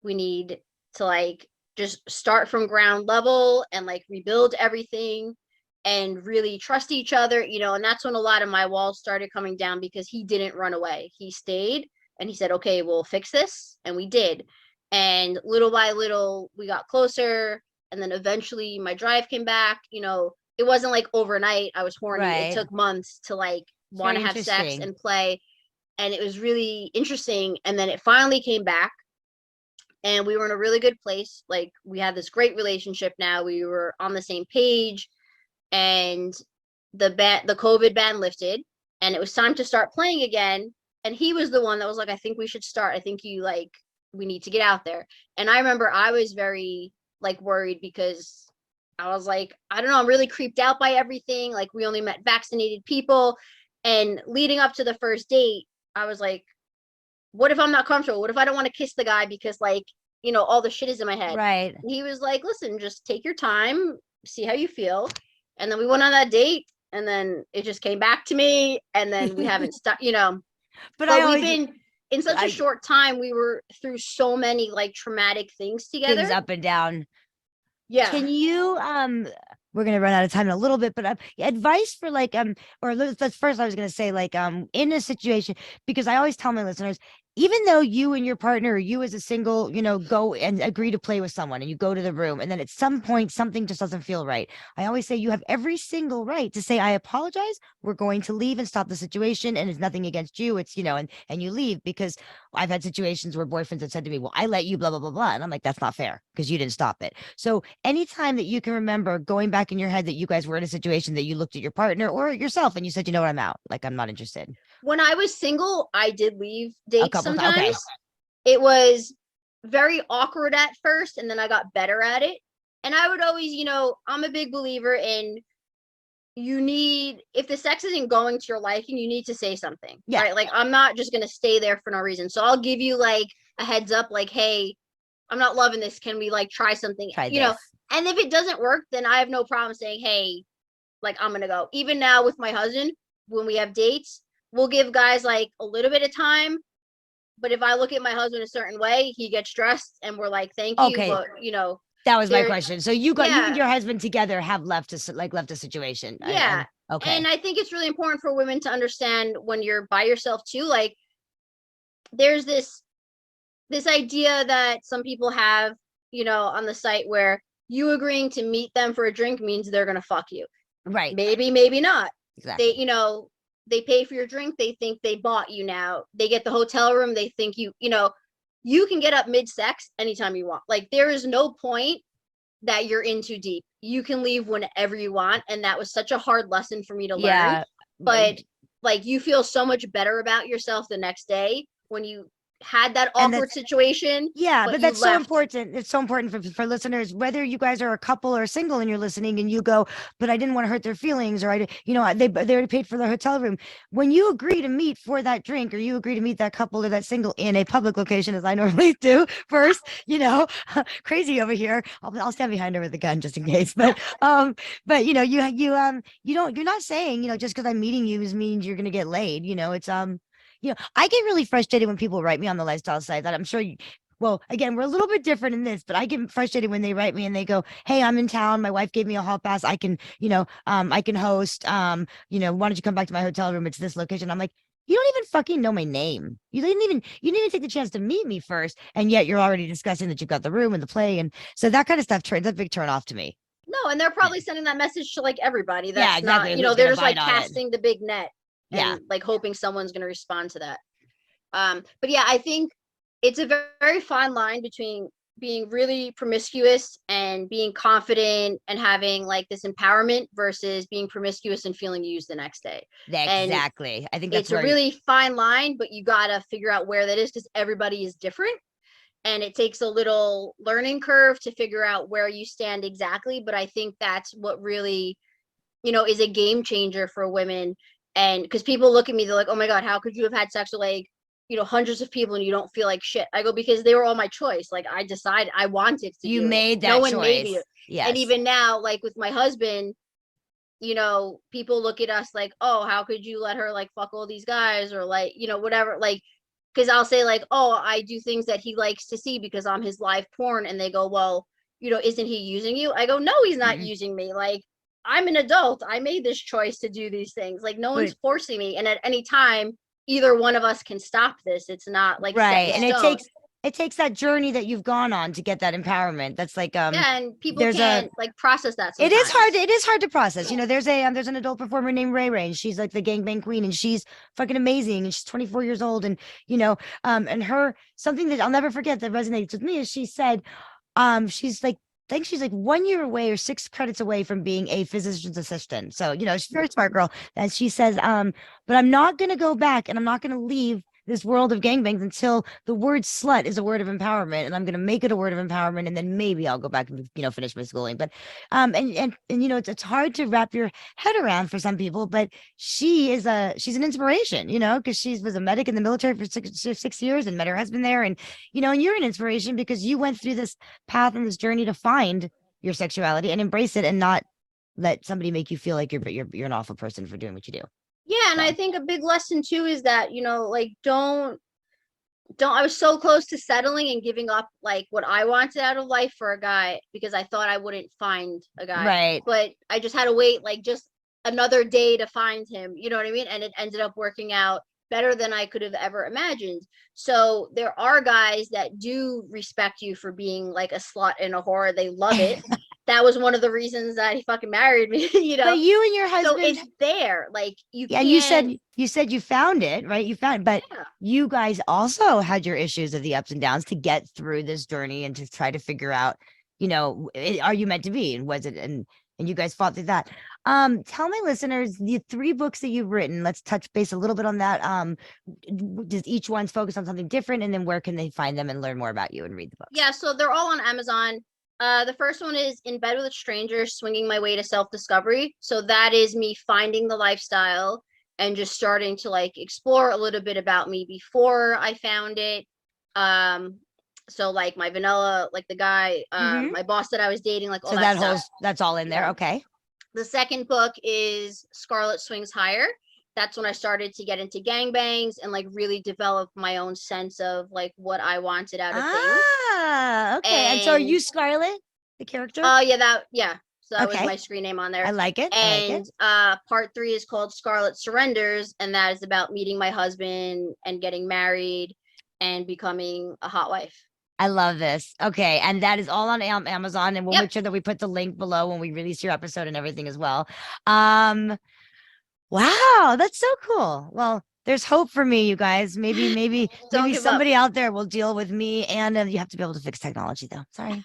We need to like just start from ground level and like rebuild everything and really trust each other, and that's when a lot of my walls started coming down because he didn't run away. He stayed and he said, okay, we'll fix this. And we did. And little by little, we got closer. And then eventually my drive came back. It wasn't like overnight I was horny. It
Right.
took months to like
It's
want
very
to have sex
interesting.
and play. And it was really interesting. And then it finally came back, and we were in a really good place. Like we had this great relationship now. We were on the same page, and the COVID ban lifted, and it was time to start playing again. And he was the one that was like, I think we should start. I think we need to get out there. And I remember I was very like worried because I was like, I don't know, I'm really creeped out by everything. Like we only met vaccinated people. And leading up to the first date, I was like, what if I'm not comfortable? What if I don't want to kiss the guy because like, all the shit is in my head?
Right.
And he was like, listen, just take your time, see how you feel. And then we went on that date, and then it just came back to me, and then we haven't stopped.
But I
But we've
always,
been in such a
I
short time, we were through so many like traumatic things
things
together.
up and down.
Yeah.
Can you we're gonna run out of time in a little bit, but advice for like or let's first I was gonna say like in a situation, because I always tell my listeners, even though you and your partner, or you as a single, go and agree to play with someone and you go to the room and then at some point something just doesn't feel right. I always say you have every single right to say, I apologize. We're going to leave and stop the situation. And it's nothing against you. It's, and you leave, because I've had situations where boyfriends have said to me, well, I let you blah, blah, blah, blah. And I'm like, that's not fair because you didn't stop it. So anytime that you can remember going back in your head that you guys were in a situation that you looked at your partner or yourself and you said, you know what, I'm out. Like, I'm not interested.
When I was single, I did leave
A
dates
couple times.
sometimes.
Okay.
It was very awkward at first, and then I got better at it. And I would always, I'm a big believer in, if the sex isn't going to your liking, you need to say something.
Yeah.
Right? Like, I'm not just gonna stay there for no reason. So I'll give you like a heads up, like, hey, I'm not loving this. Can we like try something?
Try this.
And if it doesn't work, then I have no problem saying, hey, like, I'm gonna go. Even now with my husband, when we have dates, we'll give guys like a little bit of time. But if I look at my husband a certain way, he gets stressed and we're like, thank you.
Okay.
But
That was my
there,
question. So you
yeah.
and your husband together have left a situation.
Yeah.
Okay.
And I think it's really important for women to understand when you're by yourself too. Like, there's this idea that some people have, on the site, where you agreeing to meet them for a drink means they're gonna fuck you.
Right.
Maybe, maybe not.
Exactly.
They pay for your drink, they think they bought you now. They get the hotel room, they think you can get up mid-sex anytime you want. Like, there is no point that you're in too deep. You can leave whenever you want. And that was such a hard lesson for me to learn. But like, you feel so much better about yourself the next day when you had that awkward situation.
Yeah, but that's so important. It's so important for listeners, whether you guys are a couple or single and you're listening and you go, but I didn't want to hurt their feelings, or they already paid for the hotel room. When you agree to meet for that drink, or you agree to meet that couple or that single in a public location, as I normally do first, crazy over here. I'll stand behind her with a gun just in case. But you're not saying, just because I'm meeting you means you're gonna get laid. I get really frustrated when people write me on the lifestyle site that I'm sure well, again, we're a little bit different in this, but I get frustrated when they write me and they go, hey, I'm in town. My wife gave me a hall pass. I can, I can host, why don't you come back to my hotel room? It's this location. I'm like, you don't even fucking know my name. You didn't even take the chance to meet me first. And yet you're already discussing that you've got the room and the play. And so that kind of stuff, that's a big turn off to me.
No, and they're probably sending that message to like everybody. That's
yeah, exactly.
not, they're just like casting the big net.
Yeah.
And like hoping someone's going to respond to that. But yeah, I think it's a very, very fine line between being really promiscuous and being confident and having like this empowerment versus being promiscuous and feeling used the next day.
Exactly. I think that's
it's a really fine line, but you got to figure out where that is, because everybody is different. And it takes a little learning curve to figure out where you stand exactly. But I think that's what really, is a game changer for women. And because people look at me, they're like, oh my God, how could you have had sex with like, hundreds of people and you don't feel like shit? I go, because they were all my choice. Like, I decided I wanted to.
You made that
no one
choice.
Made you.
Yes.
And even now, like with my husband, people look at us like, oh, how could you let her like fuck all these guys, or like, whatever, like, because I'll say like, oh, I do things that he likes to see because I'm his live porn. And they go, well, isn't he using you? I go, no, he's not using me. Like, I'm an adult. I made this choice to do these things. Like, no one's forcing me. And at any time, either one of us can stop this. It's not like
right. And it takes that journey that you've gone on to get that empowerment. That's like
yeah, and people can't like process that sometimes.
It is hard to process. There's an adult performer named Ray Ray, and she's like the gangbang queen, and she's fucking amazing, and she's 24 years old, and and her, something that I'll never forget that resonates with me is she said she's like, I think she's like 1 year away or 6 credits away from being a physician's assistant. So, she's a very smart girl. And she says, but I'm not going to go back, and I'm not going to leave this world of gangbangs until the word slut is a word of empowerment, and I'm going to make it a word of empowerment. And then maybe I'll go back and, finish my schooling. But, it's hard to wrap your head around for some people, but she's an inspiration, because she was a medic in the military for 6 years and met her husband there. And, and you're an inspiration because you went through this path and this journey to find your sexuality and embrace it, and not let somebody make you feel like you're an awful person for doing what you do.
Yeah, and I think a big lesson too is that, like, don't I was so close to settling and giving up like what I wanted out of life for a guy because I thought I wouldn't find a guy.
Right.
But I just had to wait like just another day to find him, you know what I mean? And it ended up working out better than I could have ever imagined. So there are guys that do respect you for being like a slut and a whore. They love it. That was one of the reasons that he fucking married me, you know.
But you and your
So
husband,
it's there. Like you
yeah,
can't.
you said you found it, right? You found, but
Yeah.
you guys also had your issues of the ups and downs to get through this journey and to try to figure out, are you meant to be, and was it, and you guys fought through that. Tell my listeners the 3 books that you've written. Let's touch base a little bit on that. Does each one's focus on something different, and then where can they find them and learn more about you and read the books?
Yeah, so they're all on Amazon. The first one is In Bed with a Stranger, Swinging My Way to Self-Discovery. So that is me finding the lifestyle and just starting to like explore a little bit about me before I found it. So like my vanilla, like the guy, my boss that I was dating, like all
So
that stuff.
that's all in there.
Yeah.
Okay.
The second book is Scarlet Swings Higher. That's when I started to get into gangbangs and like really develop my own sense of like what I wanted out of things.
Ah, okay. And so are you Scarlet, the character?
Yeah. So that was
Okay.
my screen name on there.
I like it.
And part 3 is called Scarlet Surrenders, and that is about meeting my husband and getting married and becoming a hot wife.
I love this. Okay. And that is all on Amazon. And we'll
Yep.
make sure that we put the link below when we release your episode and everything as well. Wow, that's so cool. Well, there's hope for me, you guys. Maybe
Don't give up.
somebody out there will deal with me. And you have to be able to fix technology, though. Sorry.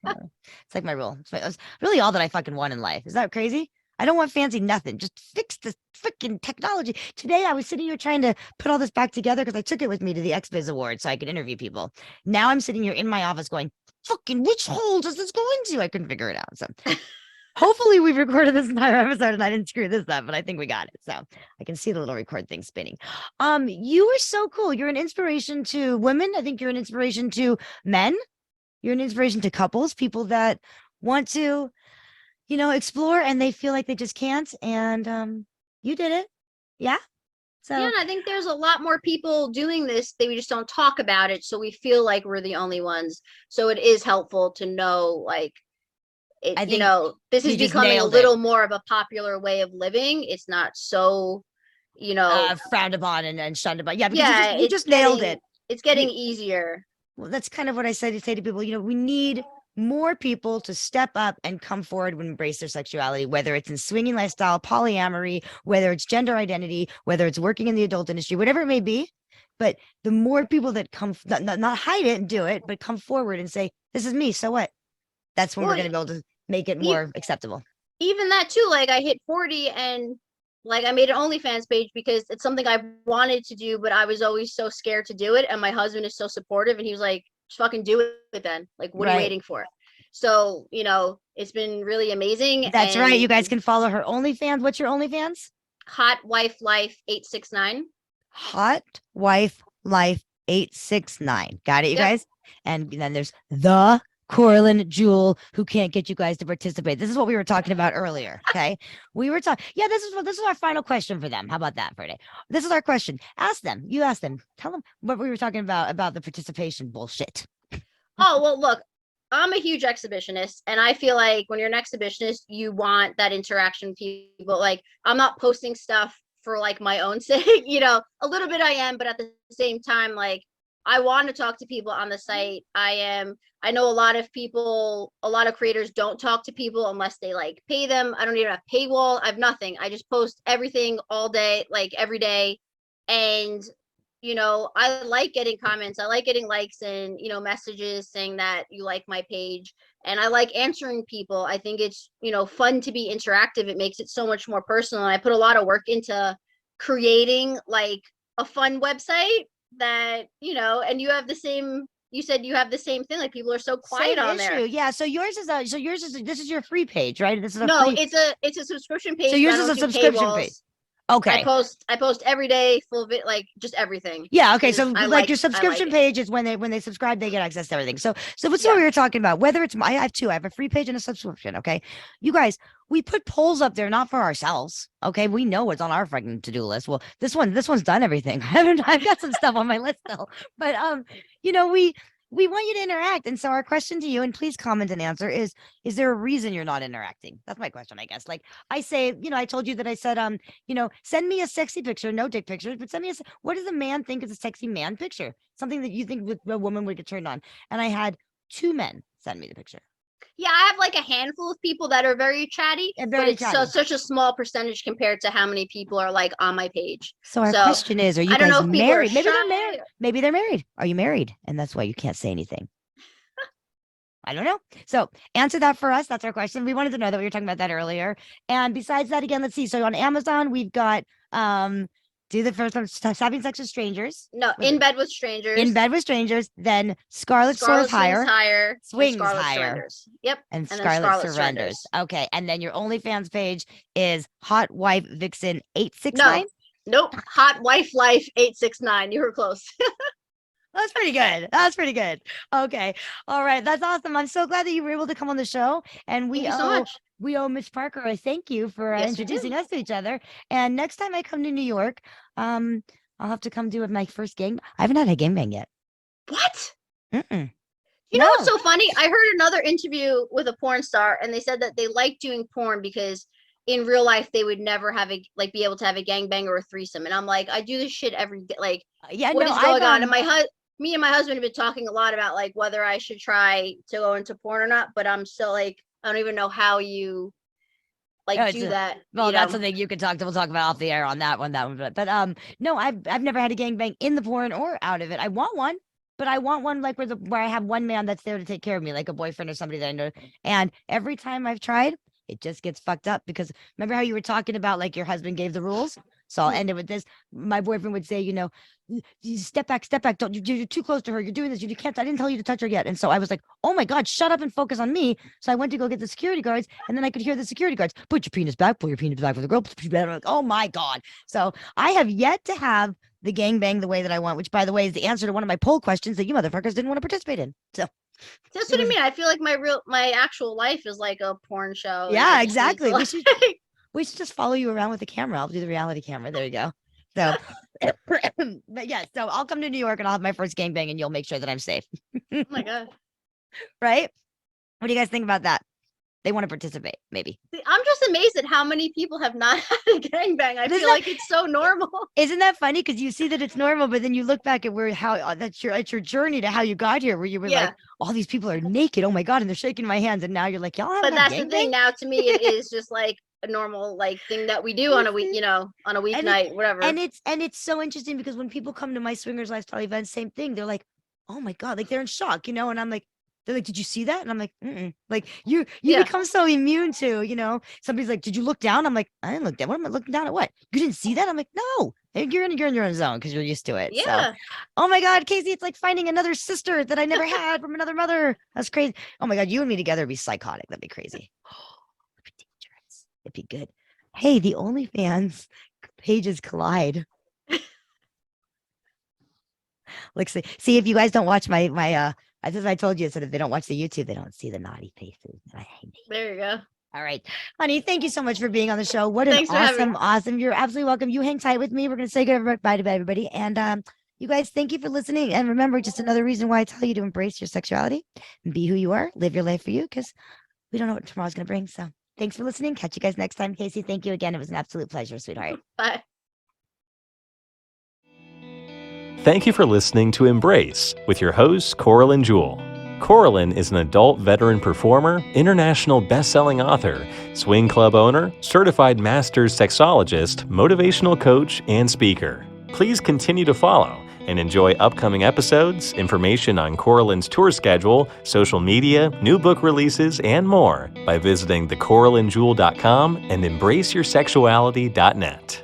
It's like my rule. It's really all that I fucking want in life. Is that crazy? I don't want fancy nothing. Just fix the freaking technology. Today, I was sitting here trying to put all this back together because I took it with me to the XBiz Awards so I could interview people. Now I'm sitting here in my office going, fucking which hole does this go into? I couldn't figure it out. So hopefully we've recorded this entire episode and I didn't screw this up, but I think we got it. So I can see the little record thing spinning. You are so cool. You're an inspiration to women. I think you're an inspiration to men. You're an inspiration to couples, people that want to, explore and they feel like they just can't. And you did it. Yeah. So
yeah, and I think there's a lot more people doing this. We just don't talk about it. So we feel like we're the only ones. So it is helpful to know, like, this is becoming a little more of a popular way of living. It's not so,
frowned upon and shunned upon. Yeah,
because
you just nailed it.
It's getting easier.
Well, that's kind of what I say to people. We need more people to step up and come forward and embrace their sexuality, whether it's in swinging lifestyle, polyamory, whether it's gender identity, whether it's working in the adult industry, whatever it may be. But the more people that come, not hide it and do it, but come forward and say, this is me. So what? That's when we're going to be able to make it more acceptable.
Even that too, like I hit 40 and like I made an OnlyFans page because it's something I wanted to do, but I was always so scared to do it. And my husband is so supportive and he was like, just fucking do it then. Like, what are you waiting for? So, it's been really amazing.
That's right. You guys can follow her OnlyFans. What's your OnlyFans?
Hot Wife Life 869.
Hot Wife Life 869. Got it, you guys? And then there's the Coraline Jewel, who can't get you guys to participate. This is what we were talking about earlier. Okay. We were talking. Yeah, this is our final question for them. How about that for today? This is our question. Ask them. You ask them. Tell them what we were talking about the participation bullshit.
Oh, well, look, I'm a huge exhibitionist, and I feel like when you're an exhibitionist, you want that interaction with people. Like, I'm not posting stuff for like my own sake, a little bit I am, but at the same time, like, I want to talk to people on the site. I know a lot of creators don't talk to people unless they like pay them. I don't even have paywall. I have nothing. I just post everything all day, like every day. And, I like getting comments. I like getting likes and, messages saying that you like my page. And I like answering people. I think it's, fun to be interactive. It makes it so much more personal. And I put a lot of work into creating like a fun website that, and you have the same, you said you have the same thing, like people are so quiet on there.
Yeah, so yours is this is your free page, right? This is
it's a subscription page.
So yours is a subscription page. Okay.
I post every day, full of it, like just everything.
Yeah. Okay. So your subscription page is when they subscribe, they get access to everything. So what's what we were talking about? Whether it's I have two. I have a free page and a subscription. Okay. You guys, we put polls up there not for ourselves. Okay. We know what's on our fucking to-do list. Well, this one's done everything. I've got some stuff on my list still, but we want you to interact. And so our question to you, and please comment and answer, is there a reason you're not interacting? That's my question, I guess. Like I say, I told you that I said, send me a sexy picture, no dick pictures, but send me what does a man think is a sexy man picture? Something that you think a woman would get turned on. And I had 2 men send me the picture.
Yeah, I have like a handful of people that are very chatty, but it's such a small percentage compared to how many people are like on my page.
So our question is, are you guys married? Maybe they're married. Maybe they're married. Are you married? And that's why you can't say anything. I don't know. So answer that for us. That's our question. We wanted to know that we were talking about that earlier. And besides that, again, let's see. So on Amazon, we've got do the first one, having sex with strangers.
No, in bed with strangers.
In bed with strangers. Then Scarlet Soars Higher. Swings Higher.
Surrenders. Yep.
And Scarlet Surrenders. Okay. And then your OnlyFans page is Hot Wife Vixen 869.
Nope. Hot Wife Life 869. You were close.
That's pretty good. That's pretty good. Okay. All right. That's awesome. I'm so glad that you were able to come on the show. And
Thank you so much.
We owe Miss Parker a thank you for introducing us to each other. And next time I come to New York, I'll have to come do my first gang. I haven't had a gangbang yet.
What?
Mm-mm.
You know what's so funny? I heard another interview with a porn star, and they said that they like doing porn because in real life they would never have be able to have a gangbang or a threesome. And I'm like, I do this shit every day. Like, what is going on? And me and my husband have been talking a lot about like whether I should try to go into porn or not, but I'm still like, I don't even know how you do that.
Well, that's something you can we'll talk about off the air on that one. But no, I've never had a gangbang in the porn or out of it. I want one, but I want one like where I have one man that's there to take care of me, like a boyfriend or somebody that I know. And every time I've tried, it just gets fucked up because remember how you were talking about like your husband gave the rules? So I'll end it with this. My boyfriend would say, you step back. Don't you're too close to her. You're doing this. You can't. I didn't tell you to touch her yet. And so I was like, oh my God, shut up and focus on me. So I went to go get the security guards, and then I could hear the security guards, put your penis back, pull your penis back for the girl. I'm like, oh my God. So I have yet to have the gangbang the way that I want, which by the way is the answer to one of my poll questions that you motherfuckers didn't want to participate in. So
that's what I mean. I feel like my actual life is like a porn show.
Yeah, exactly. We should just follow you around with the camera. I'll do the reality camera. There you go. So, but yeah, so I'll come to New York and I'll have my first gangbang and you'll make sure that I'm safe.
Oh my God.
Right? What do you guys think about that? They want to participate, maybe.
I'm just amazed at how many people have not had a gangbang. I feel like it's so normal.
Isn't that funny? Because you see that it's normal, but then you look back at that's your journey to how you got here, where you were like, all these people are naked. Oh my God, and they're shaking my hands, and now you're like, y'all.
But that's the thing. Now, to me, it is just like a normal thing that we do on a week, on a weeknight, whatever.
And it's so interesting because when people come to my swingers lifestyle events, same thing. They're like, oh my God, like they're in shock, and I'm like. They're like, did you see that? And I'm like, mm-mm. Like you become so immune to, somebody's like, did you look down? I'm like, I didn't look down. What am I looking down at? What? You didn't see that? I'm like, no, you're in your own zone because you're used to it.
Yeah.
So, oh my God, Casey, it's like finding another sister that I never had from another mother. That's crazy. Oh my God, you and me together would be psychotic. That'd be crazy. It'd be dangerous. It'd be good. Hey, the OnlyFans pages collide. Like, see if you guys don't watch my as I told you, so that they don't watch the YouTube, they don't see the naughty faces.
There you go.
All right, honey, thank you so much for being on the show. What an awesome. You're absolutely welcome. You hang tight with me. We're going to say goodbye to everybody. And you guys, thank you for listening. And remember, just another reason why I tell you to embrace your sexuality and be who you are. Live your life for you, because we don't know what tomorrow's going to bring. So thanks for listening. Catch you guys next time. Casey, thank you again. It was an absolute pleasure, sweetheart.
Bye.
Thank you for listening to Embrace with your hosts, Coraline Jewell. Coraline is an adult veteran performer, international best-selling author, swing club owner, certified master's sexologist, motivational coach, and speaker. Please continue to follow and enjoy upcoming episodes, information on Coraline's tour schedule, social media, new book releases, and more by visiting thecoralinejewel.com and embraceyoursexuality.net.